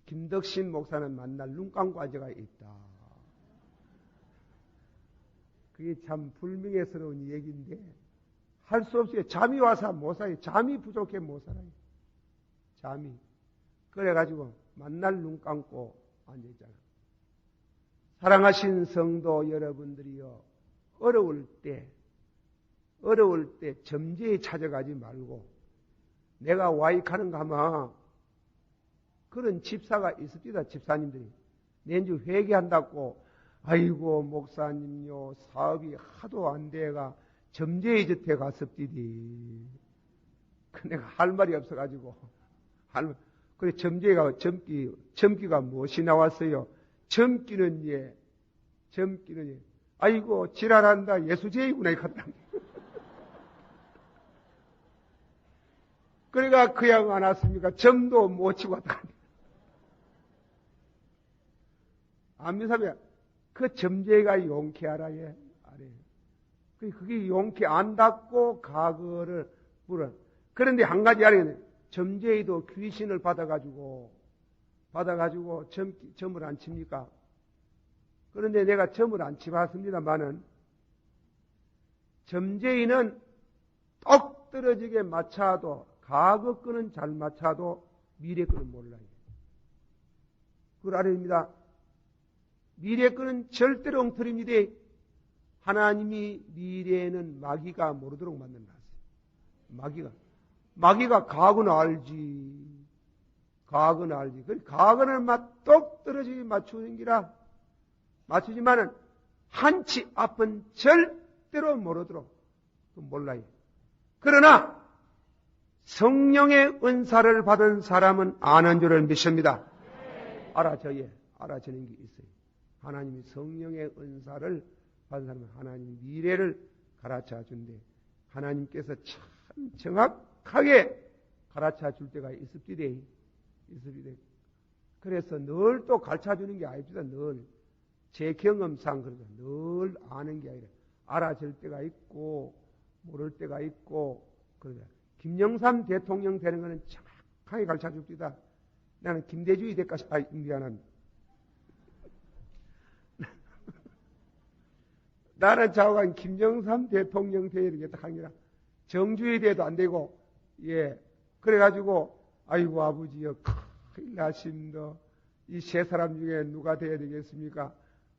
김덕신 목사는 만날 눈 감고 앉아가 있다. 그게 참 불명예스러운 얘기인데 할 수 없어요. 잠이 와서 못 살아요. 잠이 부족해 못 살아요. 잠이. 그래가지고 만날 눈 감고 앉아있잖아. 사랑하신 성도 여러분들이요. 어려울 때 점재에 찾아가지 말고 내가 와이카는가 하면 그런 집사가 있습니다. 집사님들이. 내주 회개한다고 아이고 목사님요 사업이 하도 안 돼가 점재의 곁에 갔습디디. 그 내가 할 말이 없어가지고 그래 점재가 점기가 무엇이 나왔어요? 점기는 아이고 지랄한다 예수제이구나 이랬다. 그래가 그 양 안 왔습니까? 점도 못 치고 왔다. 안미사비야 그 점재가 용케하라 예 아래. 그게 용케 안 닫고 가거를 물어. 그런데 한 가지 알아야겠네. 점재이도 귀신을 받아가지고 점을 안 칩니까? 그런데 내가 점을 안 치봤습니다만은 점재이는 똑 떨어지게 맞춰도 과거 거는 잘 맞춰도 미래 거는 몰라요. 그걸 알아야 됩니다. 미래 거는 절대로 엉터리입니다. 하나님이 미래에는 마귀가 모르도록 만든다. 마귀가 과거는 알지. 과거는 똑 떨어지게 맞추는 기라. 맞추지만은 한치 앞은 절대로 모르도록 몰라요. 그러나 성령의 은사를 받은 사람은 아는 줄을 믿습니다. 알아지는 게 있어요. 하나님이 성령의 은사를 받은 사람은 하나님 미래를 가르쳐 준대. 하나님께서 참 정확하게 가르쳐 줄 때가 있습니다. 그래서 늘 또 가르쳐 주는 게 아닙니다. 늘 제 경험상 그러다 늘 아는 게 아니라 알아질 때가 있고 모를 때가 있고 그러다. 김영삼 대통령 되는 것은 정확하게 가르쳐 줍니다. 나는 김대중이 될까 싶어. 미안합니다. 나는 좌우간 김영삼 대통령 되어야 되겠다 하니라. 정주에 대해도 안 되고, 예. 그래가지고, 아이고, 아버지여, 큰일 나십니다. 이 세 사람 중에 누가 되어야 되겠습니까?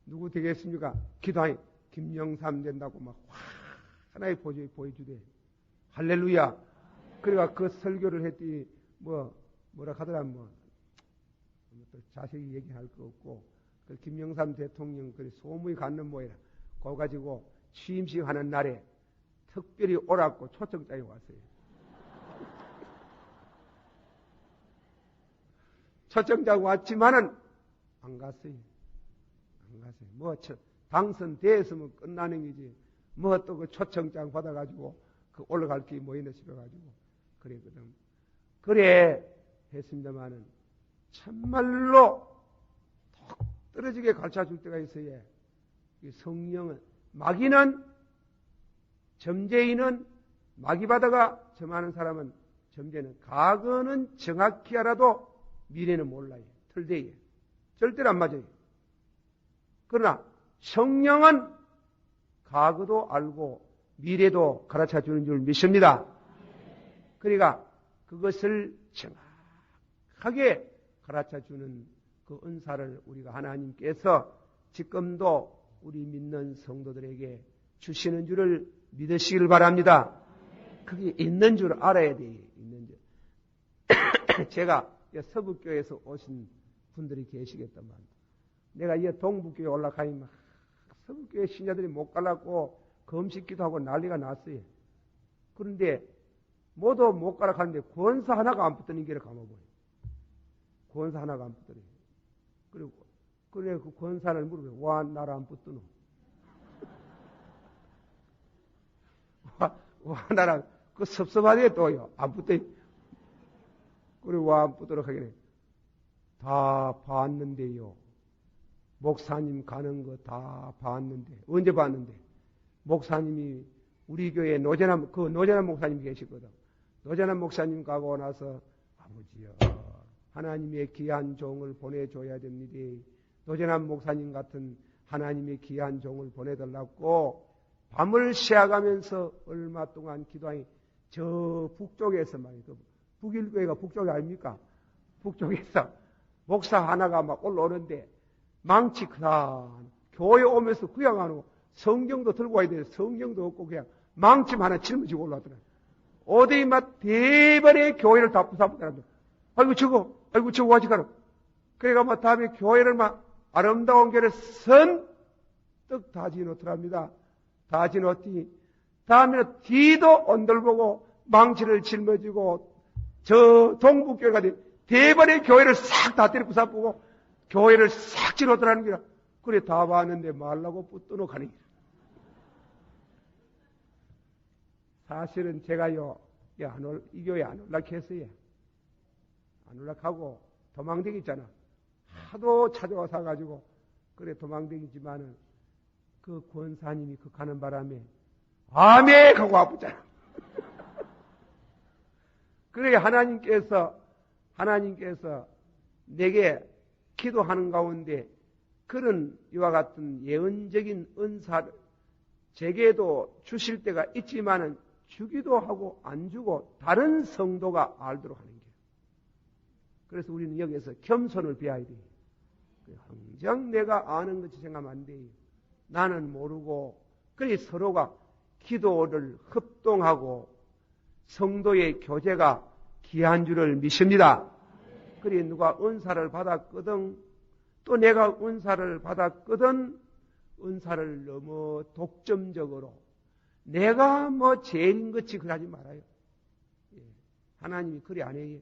누구 되겠습니까? 기도하니, 김영삼 된다고 막, 하나의 보여주대. 할렐루야. 그래가 그 설교를 했더니, 뭐라 하더라, 또 자세히 얘기할 거 없고, 그 김영삼 대통령, 그 소문이 갖는 모이라. 그거 가지고 취임식 하는 날에 특별히 오라고 초청장이 왔어요. 초청장 왔지만은 안 갔어요. 당선됐으면 끝나는 거지. 또 그 초청장 받아가지고 그 올라갈 게 뭐 있나 싶어가지고 그랬거든. 그래 했습니다만은 참말로 톡 떨어지게 가르쳐 줄 때가 있어야 이 성령은, 마귀는, 점쟁이는, 마귀바다가 점하는 사람은, 점쟁이는 과거는 정확히 알아도 미래는 몰라요. 틀대요. 절대로 안 맞아요. 그러나 성령은 과거도 알고 미래도 가르쳐 주는 줄 믿습니다. 그러니까 그것을 정확하게 가르쳐 주는 그 은사를 우리가 하나님께서 지금도 우리 믿는 성도들에게 주시는 줄을 믿으시길 바랍니다. 그게 있는 줄 알아야 돼요. 있는 줄. 제가 서북교에서 오신 분들이 계시겠단 말이에요. 내가 이 동북교에 올라가니 막 서북교회 신자들이 못 가려고 검식기도 하고 난리가 났어요. 그런데 모두 못 가라 하는데 권사 하나가 안 붙더니 길을 감아버려요. 권사 하나가 안 붙더니. 그리고 그래 그 권사를 물어봐요. 와 나를 안 붙드노? 와 나를 그 섭섭하대 또요. 안 붙더니. 그리고 와 안 붙도록 하기는 다 봤는데요. 목사님 가는 거 다 봤는데 언제 봤는데? 목사님이 우리 교회 노재남 목사님이 계시거든. 노재남 목사님 가고 나서 아버지요 하나님의 귀한 종을 보내줘야 됩니다. 노재남 목사님 같은 하나님의 귀한 종을 보내달라고 밤을 새어가면서 얼마 동안 기도하니 저 북쪽에서 말이에요. 북일교회가 북쪽이 아닙니까? 북쪽에서 목사 하나가 막 올라오는데 망치 크다. 교회 오면서 그냥 안 오고 성경도 들고 와야 돼. 성경도 없고 그냥 망치 하나 짊어지고 올라왔더라. 어디 막 대번에 교회를 다 부숴버리더라. 아이고 저거 와지 가라. 그래가 막 다음에 교회를 막 아름다운 교회를 선뜻 다 지놓더랍니다. 다 지놓더니 다음에는 뒤도 언들보고 망치를 짊어지고 저 동북교회가 대번에 교회를 싹 다 때려 부숴보고 교회를 싹 지놓더라는 거야. 그래 다 봤는데 말라고 붙들어 가는 거야. 사실은 제가요 이 교회 안 올라갔어요. 안 올라가고 도망다녔잖아. 하도 찾아와서 가지고 그래 도망다니지만은 그 권사님이 그 가는 바람에 아멘 하고 아프잖아. 그래 하나님께서 내게 기도하는 가운데 그런 이와 같은 예언적인 은사를 제게도 주실 때가 있지만은 주기도 하고 안 주고 다른 성도가 알도록 하는 거예요. 그래서 우리는 여기에서 겸손을 배워야 돼요. 항상 내가 아는 것이 생각하면 안 돼요. 나는 모르고 그래 서로가 기도를 협동하고 성도의 교제가 귀한 줄을 믿습니다. 그래 누가 은사를 받았거든 또 내가 은사를 받았거든 은사를 너무 독점적으로 내가 뭐 제일인 것이 그러지 말아요. 하나님이 그리 안 해요.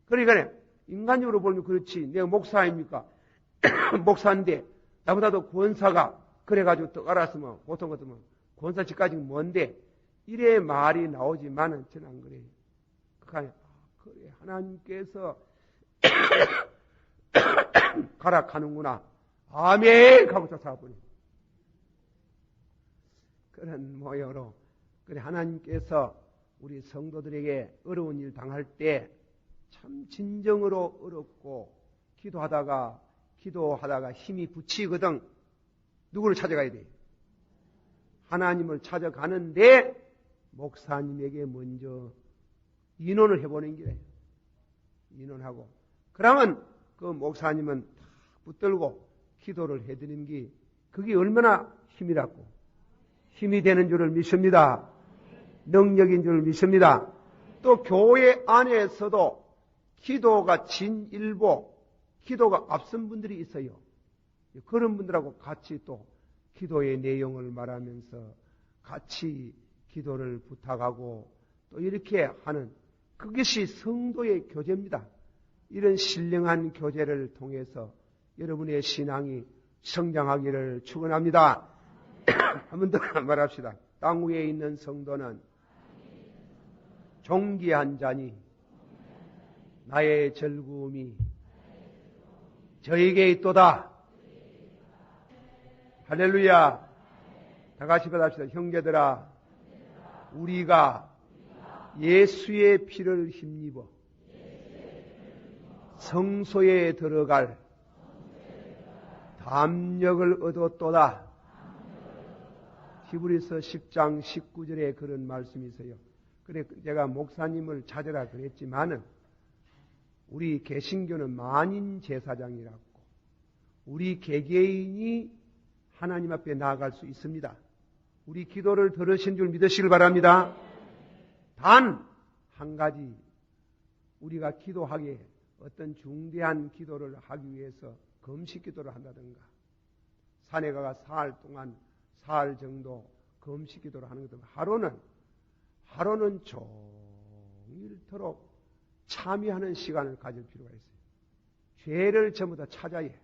그러니까 인간적으로 보면 그렇지. 내가 목사입니까? 목사인데 나보다도 권사가 그래가지고 또 알았으면 보통 같으면 권사직까지 뭔데 이래 말이 나오지만은 저는 안 그래요. 그래 하나님께서 가라 가는구나. 아멘 하고 쫓아버려. 그런 모양으로 그래 하나님께서 우리 성도들에게 어려운 일 당할 때 참 진정으로 어렵고 기도하다가 힘이 붙이거든. 누구를 찾아가야 돼? 하나님을 찾아가는데 목사님에게 먼저 인원을 해보는 거예요. 인원하고 그러면 그 목사님은 다 붙들고 기도를 해드리는 게 그게 얼마나 힘이라고 힘이 되는 줄을 믿습니다. 능력인 줄을 믿습니다. 또 교회 안에서도 기도가 진일보 기도가 앞선 분들이 있어요. 그런 분들하고 같이 또 기도의 내용을 말하면서 같이 기도를 부탁하고 또 이렇게 하는 그것이 성도의 교제입니다. 이런 신령한 교제를 통해서 여러분의 신앙이 성장하기를 축원합니다. 한 번 더 말합시다. 땅 위에 있는 성도는 존귀한 자니 나의 즐거움이 저에게 있도다. 할렐루야. 다 같이 받합시다. 형제들아, 우리가 예수의 피를 힘입어 성소에 들어갈 담력을 얻었도다. 히브리서 10장 19절에 그런 말씀이 있어요. 그래 제가 목사님을 찾으라 그랬지만은 우리 개신교는 만인 제사장이라고 우리 개개인이 하나님 앞에 나아갈 수 있습니다. 우리 기도를 들으신 줄 믿으시길 바랍니다. 단 한 가지 우리가 기도하기에 어떤 중대한 기도를 하기 위해서 금식 기도를 한다든가 산에 가가 사흘 정도 금식 기도를 하는 것도 하루는 종일토록 참여하는 시간을 가질 필요가 있어요. 죄를 전부 다 찾아야 해.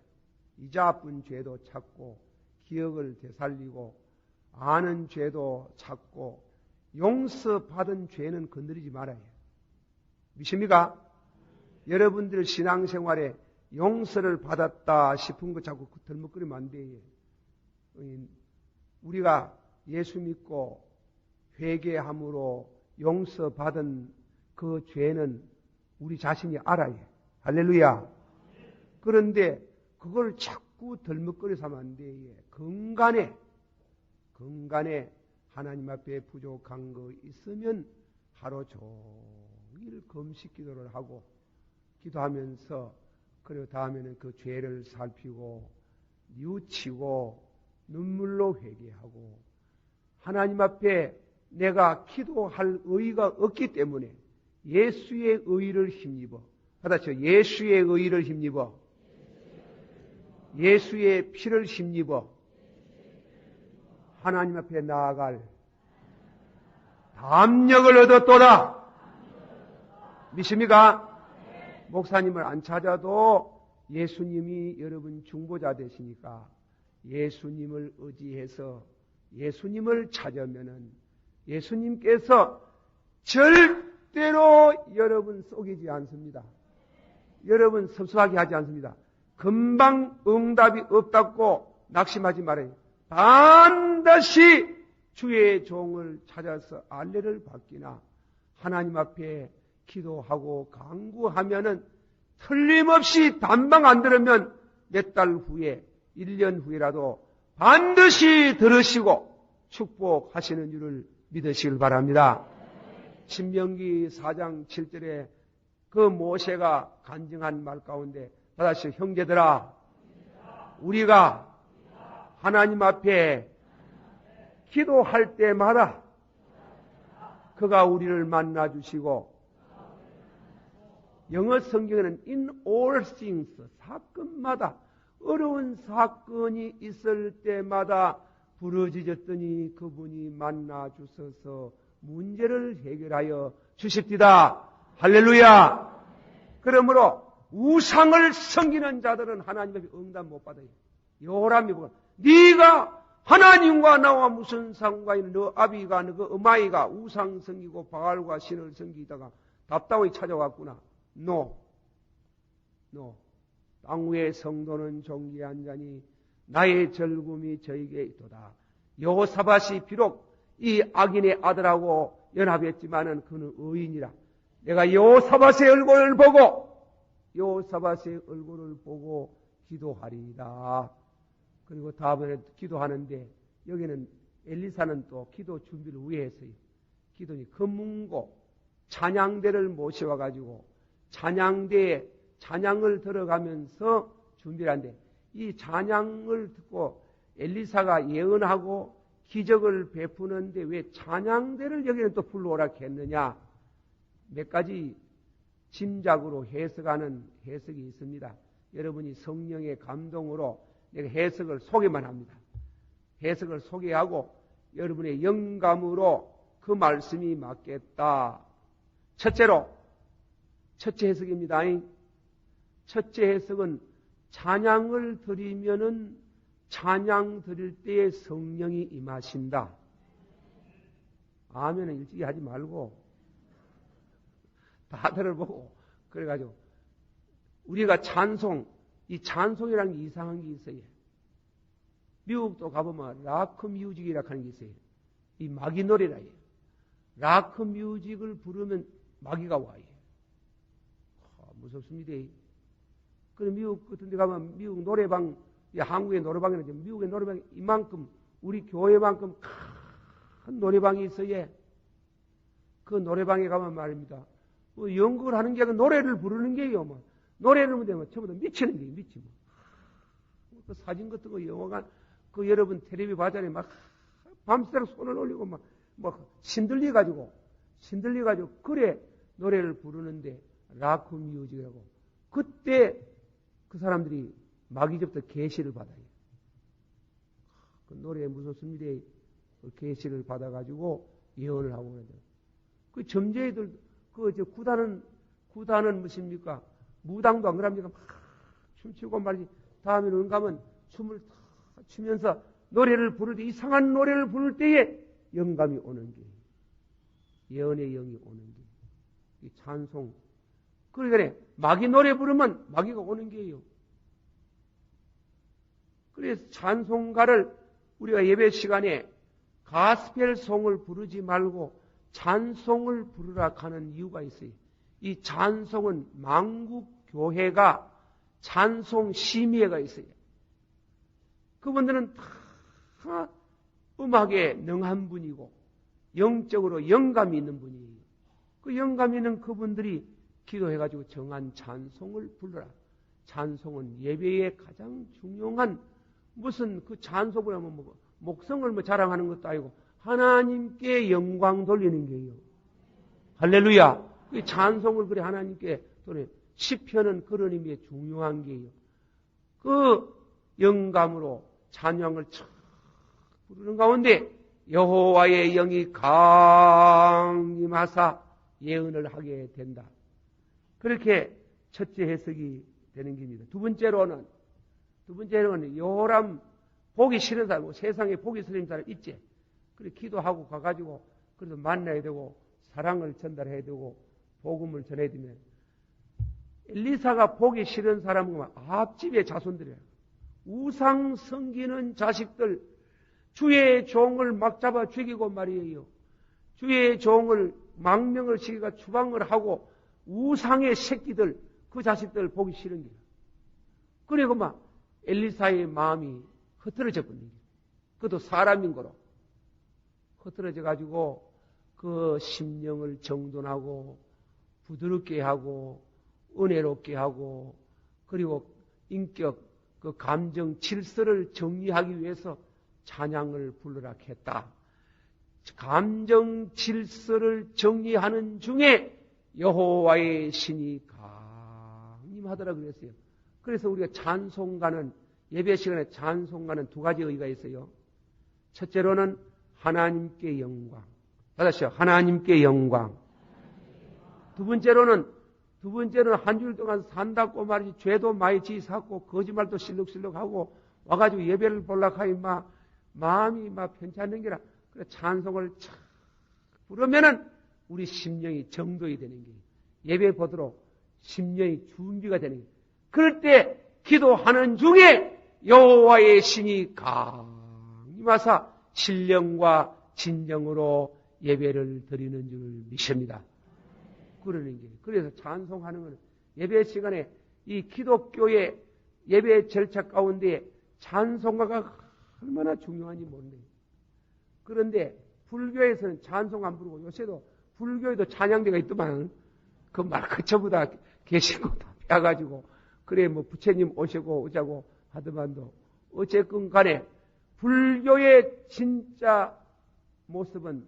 이자뿐 죄도 찾고 기억을 되살리고 아는 죄도 찾고 용서받은 죄는 건드리지 말아야 해요. 믿습니까? 여러분들 신앙생활에 용서를 받았다 싶은 거 자꾸 덜먹거리면 안 돼요. 우리가 예수 믿고 회개함으로 용서받은 그 죄는 우리 자신이 알아야 해요. 할렐루야. 그런데 그걸 자꾸 덜먹거려서 하면 안 돼요. 건간에 하나님 앞에 부족한 거 있으면 하루 종일 금식 기도를 하고 기도하면서 그리고 다음에는 그 죄를 살피고 뉘우치고 눈물로 회개하고 하나님 앞에 내가 기도할 의의가 없기 때문에 예수의 의의를 힘입어 받아쳐 예수의 의의를 힘입어 예수의 피를 힘입어 하나님 앞에 나아갈 담력을 얻었도다. 믿습니까? 목사님을 안 찾아도 예수님이 여러분 중보자 되시니까 예수님을 의지해서 예수님을 찾으면은 예수님께서 절대로 여러분 속이지 않습니다. 여러분 섭섭하게 하지 않습니다. 금방 응답이 없다고 낙심하지 말아요. 반드시 주의 종을 찾아서 안내를 받기나 하나님 앞에 기도하고 간구하면은 틀림없이 단방 안 들으면 몇 달 후에 1년 후에라도 반드시 들으시고 축복하시는 줄을 믿으시길 바랍니다. 신명기 4장 7절에 그 모세가 간증한 말 가운데 다시 형제들아 우리가 하나님 앞에 기도할 때마다 그가 우리를 만나주시고 영어 성경에는 in all things 사건마다 어려운 사건이 있을 때마다 부르짖었더니 그분이 만나주셔서 문제를 해결하여 주십디다. 할렐루야. 그러므로 우상을 섬기는 자들은 하나님 앞에 응답 못 받아요. 요람이 뭐가 네가 하나님과 나와 무슨 상관이 너 아비가 너 어마이가 우상 섬기고 바알과 신을 섬기다가 답답하게 찾아왔구나. No. 땅 위의 성도는 존귀한 자니 나의 즐거움이 저에게 있도다. 여호사밧이 비록 이 악인의 아들하고 연합했지만은 그는 의인이라. 내가 여호사밧의 얼굴을 보고 기도하리이다. 그리고 다음에 기도하는데 여기는 엘리사는 또 기도 준비를 위해 했어요. 기도니 금문고 찬양대를 모셔와가지고 찬양대에 찬양을 들어가면서 준비를 한대. 이 찬양을 듣고 엘리사가 예언하고 기적을 베푸는데 왜 찬양대를 여기는 또 불러오라 했느냐? 몇 가지 짐작으로 해석하는 해석이 있습니다. 여러분이 성령의 감동으로 내가 해석을 소개만 합니다. 해석을 소개하고 여러분의 영감으로 그 말씀이 맞겠다. 첫째 해석입니다. 첫째 해석은 찬양을 드리면은 찬양 드릴 때에 성령이 임하신다. 아멘은 일찍이 하지 말고 다 들어보고 그래가지고 우리가 찬송 이 찬송이라는 게 이상한 게 있어요. 미국도 가보면 락크 뮤직이라고 하는 게 있어요. 이 마귀 노래라 해요. 락크 뮤직을 부르면 마귀가 와요. 무섭습니다. 그럼 미국 같은 데 가면 미국 노래방, 한국의 노래방에는 미국의 노래방이 이만큼, 우리 교회만큼 큰 노래방이 있어요. 그 노래방에 가면 말입니다. 뭐 연극을 하는 게 아니라 노래를 부르는 게요. 뭐. 노래를 부르면 전부 다 미치는 게요. 미치. 뭐. 그 사진 같은 거 영화관, 그 여러분 텔레비 봐자니 막 밤새도록 손을 올리고 막 신들려가지고, 그래 노래를 부르는데 락크 뮤직이라고. 그때 그 사람들이 마귀적부터 계시를 받아요. 그 노래 무섭습니다. 그 계시를 받아가지고 예언을 하고 그러죠. 그 점쟁이들, 구단은 무엇입니까? 무당도 안 그럽니까? 막 춤추고 말이지. 다음에는 가면 춤을 다 추면서 노래를 부를 때, 이상한 노래를 부를 때에 영감이 오는 게, 예언의 영이 오는 게, 이 찬송. 그러니까 마귀 노래 부르면 마귀가 오는 게예요. 그래서 찬송가를 우리가 예배 시간에 가스펠송을 부르지 말고 찬송을 부르라 하는 이유가 있어요. 이 찬송은 만국교회가 찬송 심의회가 있어요. 그분들은 다 음악에 능한 분이고 영적으로 영감이 있는 분이에요. 그 영감이 있는 그분들이 기도해가지고 정한 찬송을 불러라. 찬송은 예배의 가장 중요한, 무슨 그 찬송을 하면 뭐 목성을 자랑하는 것도 아니고 하나님께 영광 돌리는 게요. 할렐루야. 그 찬송을 그래 하나님께 돌리는, 시편은 그런 의미의 중요한 게요. 그 영감으로 찬양을 촥 부르는 가운데 여호와의 영이 강림하사 예언을 하게 된다. 그렇게 첫째 해석이 되는 겁니다. 두 번째로는 여호람 보기 싫은 사람, 세상에 보기 싫은 사람 있지. 그래 기도하고 가가지고 그래서 만나야 되고 사랑을 전달해야 되고 복음을 전해야 되면, 엘리사가 보기 싫은 사람은 앞집의 자손들이에요. 우상 섬기는 자식들, 주의 종을 막 잡아 죽이고 말이에요. 주의 종을 망명을 시키고 추방을 하고 우상의 새끼들, 그 자식들 보기 싫은 거예요. 그리고 막 엘리사의 마음이 흐트러져 버린 거예요. 그것도 사람인 거로 흐트러져 가지고 그 심령을 정돈하고 부드럽게 하고 은혜롭게 하고, 그리고 인격, 그 감정 질서를 정리하기 위해서 찬양을 부르라 했다. 감정 질서를 정리하는 중에 여호와의 신이 강림하더라 그랬어요. 그래서 우리가 찬송가는, 예배 시간에 찬송가는 두 가지 의의가 있어요. 첫째로는 하나님께 영광. 다시요. 하나님께 영광. 두 번째로는 한 주일 동안 산다고 말이지, 죄도 많이 지었고 거짓말도 실룩실룩하고 와가지고 예배를 보려고 하니 마음이 편찮는 게라. 그래 찬송을 착 부르면은 우리 심령이 정도이 되는 거예요. 예배 보도록 심령이 준비가 되는 거예요. 그럴 때 기도하는 중에 여호와의 신이 강림하사 신령과 진정으로 예배를 드리는 줄 믿습니다. 그러는 게. 그래서 찬송하는 것은 예배 시간에 이 기독교의 예배 절차 가운데 찬송가가 얼마나 중요한지 모르네요. 그런데 불교에서는 찬송 안 부르고, 요새도 불교에도 찬양대가 있더만 그 말 그처보다 계시고 다 빼가지고 그래 뭐 부처님 오시고 오자고 하더만도 어쨌건 간에 불교의 진짜 모습은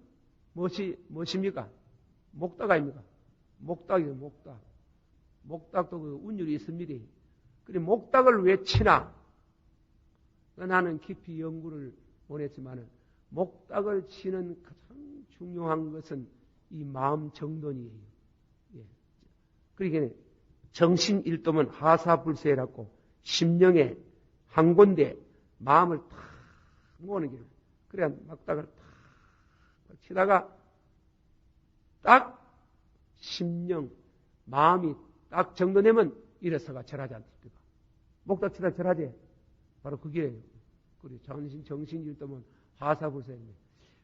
무엇입니까? 목탁 아닙니까? 목탁이에요, 목탁. 목탁도 그 운율이 있습니다. 그래, 목탁을 왜 치나? 나는 깊이 연구를 원했지만은, 목탁을 치는 가장 중요한 것은 이 마음 정돈이에요. 예. 그러니까 정신일도면 하사불세라고 심령에 한 군데 마음을 탁 모으는 게, 그래야 막탁을 탁 치다가 딱 심령, 마음이 딱 정돈되면 일어서가 절하지 않습니까? 목탁 치다 절하지. 바로 그게 그래 정신일 때면 하사불사입니다.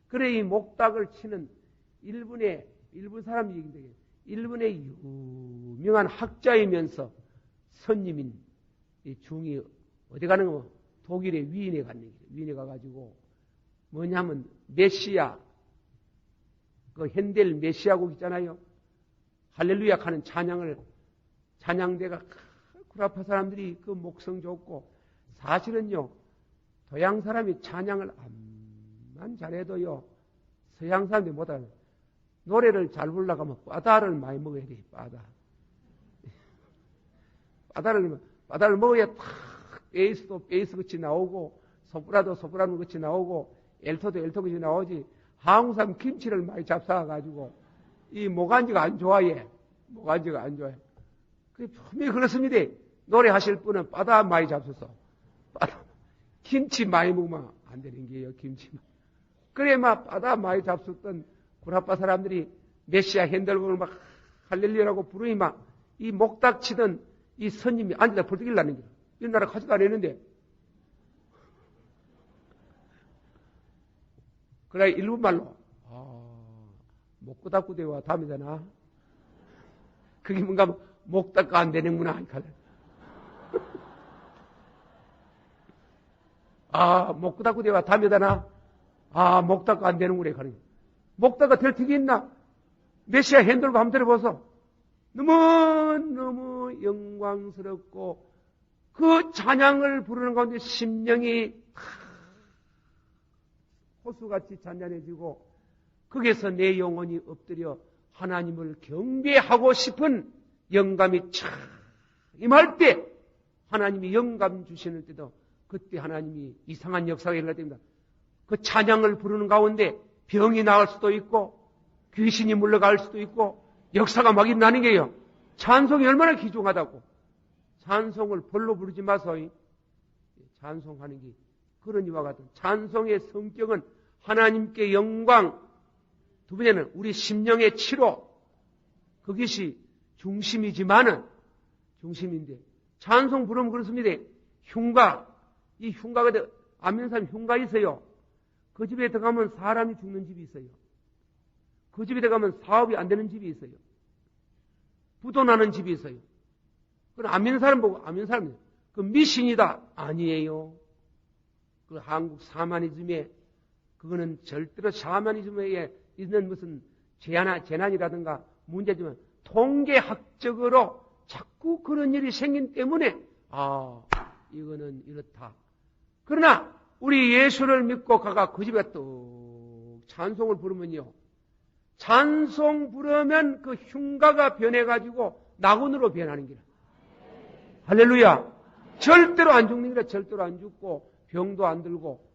그래 이 목탁을 치는 일본 사람 얘기인데 일본의 유명한 학자이면서 선님인 이 중이 어디 가는 거 독일의 위인에 갔는 거예요. 위인에 가가지고 뭐냐면 메시아 그 핸델 메시아곡 있잖아요. 할렐루야 하는 찬양대가 구라파 사람들이 그 목성 좋고 사실은요 동양 사람이 찬양을 암만 잘해도요 서양 사람들이 못하는 노래를 잘 부르려고 하면 바다를 많이 먹어야 돼. 바다를 먹어야 탁 베이스도 베이스 같이 나오고 소프라도 소프라노 같이 나오고 엘토도 엘토 같이 나오지. 한국 사람 김치를 많이 잡사가지고 이 모간지가 안 좋아해. 모간지가 안 좋아해. 분명히 그렇습니다. 노래하실 분은 바다 많이 잡숴서 김치 많이 먹으면 안 되는 게요. 김치만. 그래 막 바다 많이 잡수던 구라파 사람들이 메시아 핸델곡을 막 할렐루야라고 부르니 막 이 목탁 치던 이 선님이 앉아서 벌떡 일어나는 거야. 일어나라 하지도 않았는데. 그래 일본말로 목구닥구대와 담이잖아. 그게 뭔가 목탁가 안 되는구나. 목구닥구대와 담이잖아. 목탁가 안 되는구나. 가는 목탁가 될 턱이 있나? 메시아 핸들고 한번 들어보소. 너무 영광스럽고 그 찬양을 부르는 가운데 심령이 호수같이 잔잔해지고 거기서 내 영혼이 엎드려 하나님을 경배하고 싶은 영감이 촥 임할 때 하나님이 영감 주시는 때도 그때 하나님이 이상한 역사가 일어날 때입니다. 그 찬양을 부르는 가운데 병이 나을 수도 있고 귀신이 물러갈 수도 있고 역사가 막 일어나는 게요. 찬송이 얼마나 귀중하다고. 찬송을 벌로 부르지 마소이. 찬송하는 게 그런 이와 같은 찬송의 성격은 하나님께 영광, 두 번째는 우리 심령의 치료, 그것이 중심이지만은 중심인데 찬송 부르면 그렇습니다. 이 흉가가 아멘 사람 흉가 있어요. 그 집에 들어가면 사람이 죽는 집이 있어요. 그 집에 들어가면 사업이 안 되는 집이 있어요. 부도 나는 집이 있어요. 그럼 아멘 사람 보고 아멘 사람 그 미신이다 아니에요. 그 한국 사마니즘에 그거는 절대로 샤머니즘에 있는 무슨 재난이라든가 문제지만 통계학적으로 자꾸 그런 일이 생긴 때문에 이거는 이렇다. 그러나 우리 예수를 믿고 가가 그 집에 또 찬송을 부르면요. 찬송 부르면 그 흉가가 변해가지고 낙원으로 변하는 기라. 할렐루야. 절대로 안 죽는 기라. 절대로 안 죽고 병도 안 들고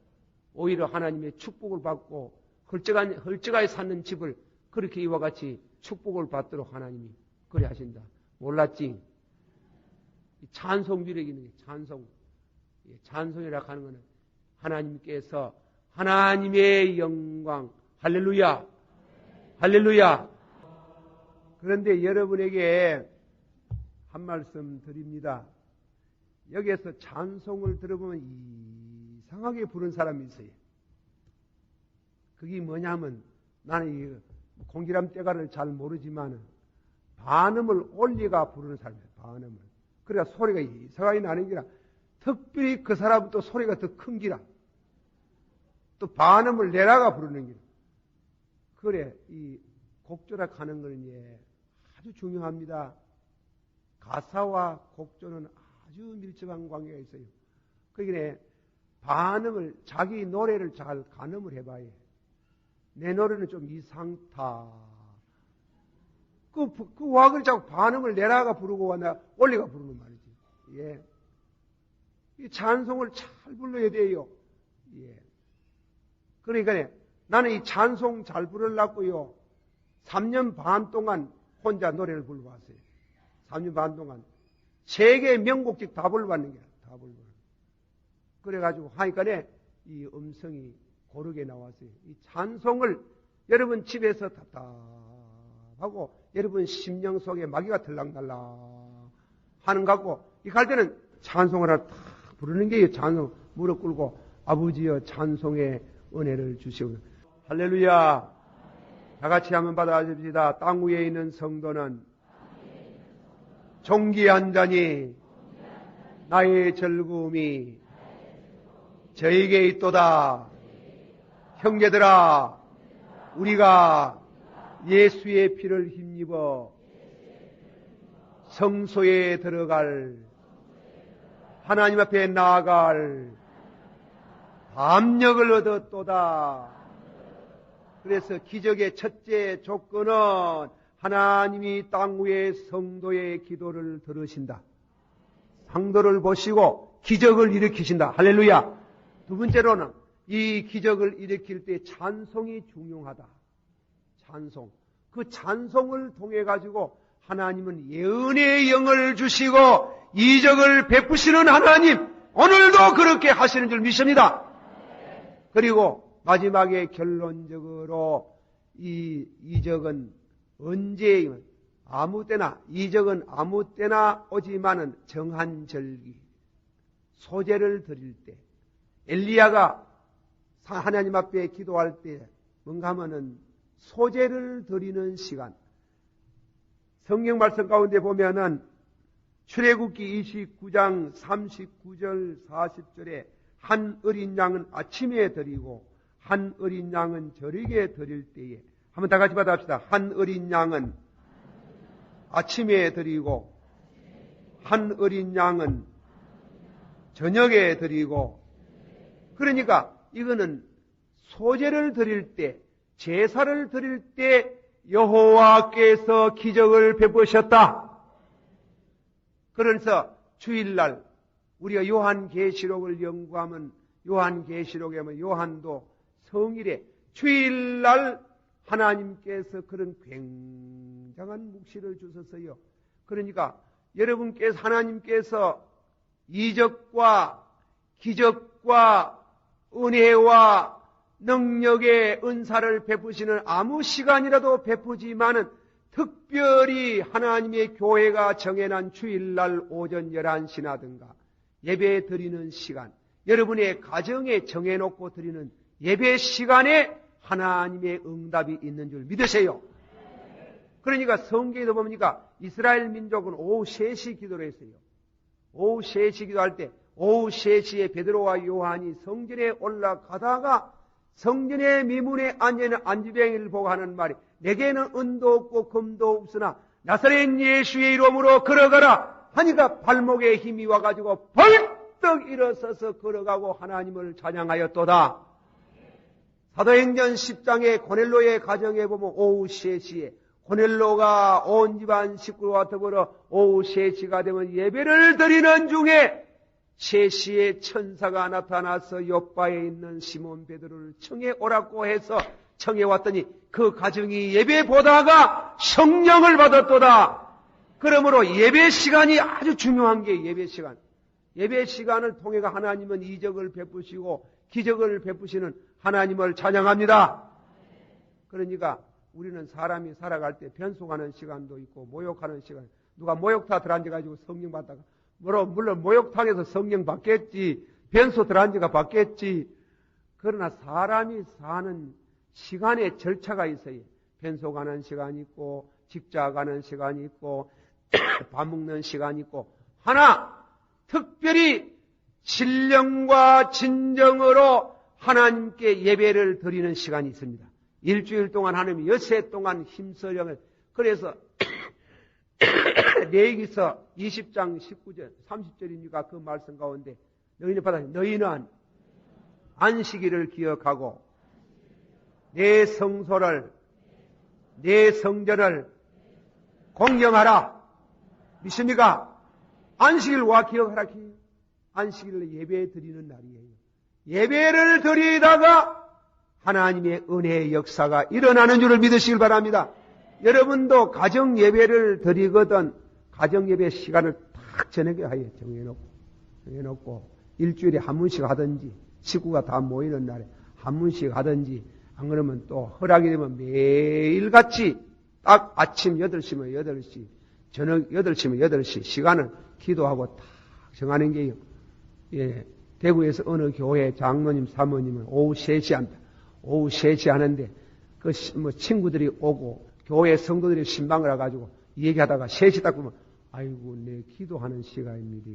오히려 하나님의 축복을 받고 헐쩍하게 사는 집을 그렇게 이와 같이 축복을 받도록 하나님이 그래 하신다. 몰랐지? 찬송 위력이 있는 게 찬송. 찬송이라 하는 것은 하나님께서 하나님의 영광. 할렐루야. 할렐루야. 그런데 여러분에게 한 말씀 드립니다. 여기에서 찬송을 들어보면 이상하게 부른 사람이 있어요. 그게 뭐냐면 나는 이 공기람 떼가를 잘 모르지만 반음을 올리가 부르는 사람이에요. 반음을. 그래야 소리가 이상하게 나는 기라. 특별히 그 사람은 또 소리가 더 큰 기라. 또 반음을 내라가 부르는 기라. 그래 이 곡조락 하는 거는 아주 중요합니다. 가사와 곡조는 아주 밀접한 관계가 있어요. 그러기에 반음을 자기 노래를 잘 가늠을 해봐야 해. 내 노래는 좀 이상타. 그 왁을 자꾸 반음을 내라가 부르고 올리가 부르는 말이지. 예. 이 찬송을 잘 불러야 돼요. 예. 그러니까 나는 이 찬송 잘 부르려고요. 3년 반 동안 혼자 노래를 불러봤어요. 3년 반 동안. 세계 명곡집 다 불러봤는 게야. 다 불러봤는. 그래가지고 하니까네 이 음성이 고르게 나왔어요. 이 찬송을 여러분 집에서 답답하고 여러분 심령 속에 마귀가 들락날락 하는 것 같고 이 갈 때는 찬송을 하나 탁 부르는 게 찬송, 무릎 꿇고 아버지여 찬송의 은혜를 주시옵소서. 할렐루야. 다 같이 한번 받아줍시다. 땅 위에 있는 성도는 종기 한 잔이 나의 즐거움이 저에게 있도다. 형제들아, 우리가 예수의 피를 힘입어 성소에 들어갈, 하나님 앞에 나아갈 담력을 얻었도다. 그래서 기적의 첫째 조건은 하나님이 땅 위의 성도의 기도를 들으신다. 상도를 보시고 기적을 일으키신다. 할렐루야. 두 번째로는 이 기적을 일으킬 때 찬송이 중요하다. 찬송. 그 찬송을 통해 가지고 하나님은 예언의 영을 주시고 이적을 베푸시는 하나님, 오늘도 그렇게 하시는 줄 믿습니다. 그리고 마지막에 결론적으로 이 이적은 언제, 아무 때나, 이적은 아무 때나 오지만은 정한 절기, 소제를 드릴 때, 엘리야가 하나님 앞에 기도할 때 뭔가 하면은 소제를 드리는 시간. 성경 말씀 가운데 보면은 출애굽기 29장 39절 40절에 한 어린 양은 아침에 드리고 한 어린 양은 저녁에 드릴 때에, 한번 다 같이 받아봅시다. 한 어린 양은 아침에 드리고 한 어린 양은 저녁에 드리고, 그러니까 이거는 소제를 드릴 때, 제사를 드릴 때 여호와께서 기적을 베푸셨다. 그래서 주일날 우리가 요한계시록을 연구하면, 요한계시록에 보면 요한도 성일에 주일날 하나님께서 그런 굉장한 묵시를 주셨어요. 그러니까 여러분께서, 하나님께서 이적과 기적과 은혜와 능력의 은사를 베푸시는 아무 시간이라도 베푸지만은 특별히 하나님의 교회가 정해놓은 주일날 오전 11시나든가 예배 드리는 시간, 여러분의 가정에 정해놓고 드리는 예배 시간에 하나님의 응답이 있는 줄 믿으세요. 그러니까 성경에도 보니까 이스라엘 민족은 오후 3시 기도를 했어요. 오후 3시 기도할 때 오후 3시에 베드로와 요한이 성전에 올라가다가 성전의 미문에 앉아있는 안지뱅이를 보고 하는 말이, 내게는 은도 없고 금도 없으나 나사렛 예수의 이름으로 걸어가라 하니까 발목에 힘이 와가지고 벌떡 일어서서 걸어가고 하나님을 찬양하였도다. 사도행전 10장의 고넬로의 가정에 보면 오후 3시에 고넬로가 온 집안 식구와 더불어 오후 3시가 되면 예배를 드리는 중에 3시에 천사가 나타나서 요바에 있는 시몬 베드로를 청해 오라고 해서 청해 왔더니 그 가정이 예배 보다가 성령을 받았도다. 그러므로 예배 시간이 아주 중요한 게 예배 시간. 예배 시간을 통해 하나님은 이적을 베푸시고 기적을 베푸시는 하나님을 찬양합니다. 그러니까 우리는 사람이 살아갈 때 변속하는 시간도 있고 모욕하는 시간, 누가 모욕탕 들어앉아가지고 성령 받다가, 물론 모욕탕에서 성령 받겠지, 변소 들어앉아가 받겠지. 그러나 사람이 사는 시간에 절차가 있어요. 변속하는 시간이 있고 직자 가는 시간이 있고 밥 먹는 시간이 있고, 하나 특별히 신령과 진정으로 하나님께 예배를 드리는 시간이 있습니다. 일주일 동안 하나님이 엿새 동안 힘쓰려면, 그래서 레위기서 20장 19절 30절이니까 그 말씀 가운데 너희는 안식일을 기억하고 내 성소를 내 성전을 공경하라. 믿습니까? 안식일과 기억하라. 안식일을 예배 드리는 날이에요. 예배를 드리다가 하나님의 은혜의 역사가 일어나는 줄을 믿으시길 바랍니다. 여러분도 가정 예배를 드리거든 가정 예배 시간을 딱 정해하여 정해놓고 일주일에 한 번씩 하든지, 식구가 다 모이는 날에 한 번씩 하든지, 안 그러면 또 허락이 되면 매일같이 딱 아침 8시면 8시, 저녁 8시면 8시 시간을 기도하고 딱 정하는 게요. 예, 대구에서 어느 교회 장로님, 사모님은 오후 3시 한다. 오후 3시 하는데, 친구들이 오고, 교회 성도들이 신방을 해가지고, 얘기하다가 3시 딱 보면, 아이고, 내 기도하는 시간입니다.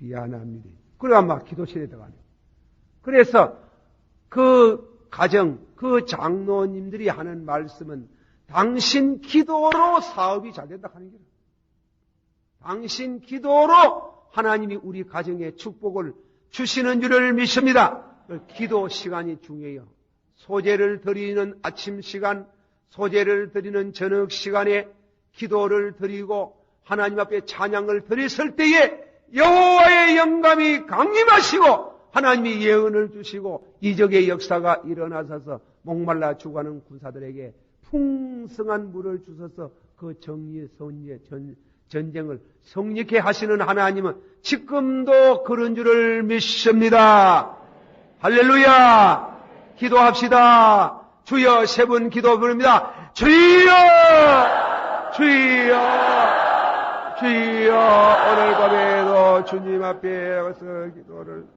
미안합니다. 그래가 막 기도실에 들어가네. 그래서 그 가정, 그 장로님들이 하는 말씀은 당신 기도로 사업이 잘 된다 하는 거예요. 당신 기도로 하나님이 우리 가정에 축복을 주시는 줄을 믿습니다. 기도 시간이 중요해요. 소재를 드리는 아침 시간, 소재를 드리는 저녁 시간에 기도를 드리고 하나님 앞에 찬양을 드렸을 때에 여호와의 영감이 강림하시고 하나님이 예언을 주시고 이적의 역사가 일어나셔서 목말라 죽어가는 군사들에게 풍성한 물을 주셔서 그 정의의 선의의 전쟁을 성립케 하시는 하나님은 지금도 그런 줄을 믿습니다. 할렐루야! 기도합시다. 주여 3분 기도 부릅니다. 주여! 주여! 주여! 오늘 밤에도 주님 앞에 와서 기도를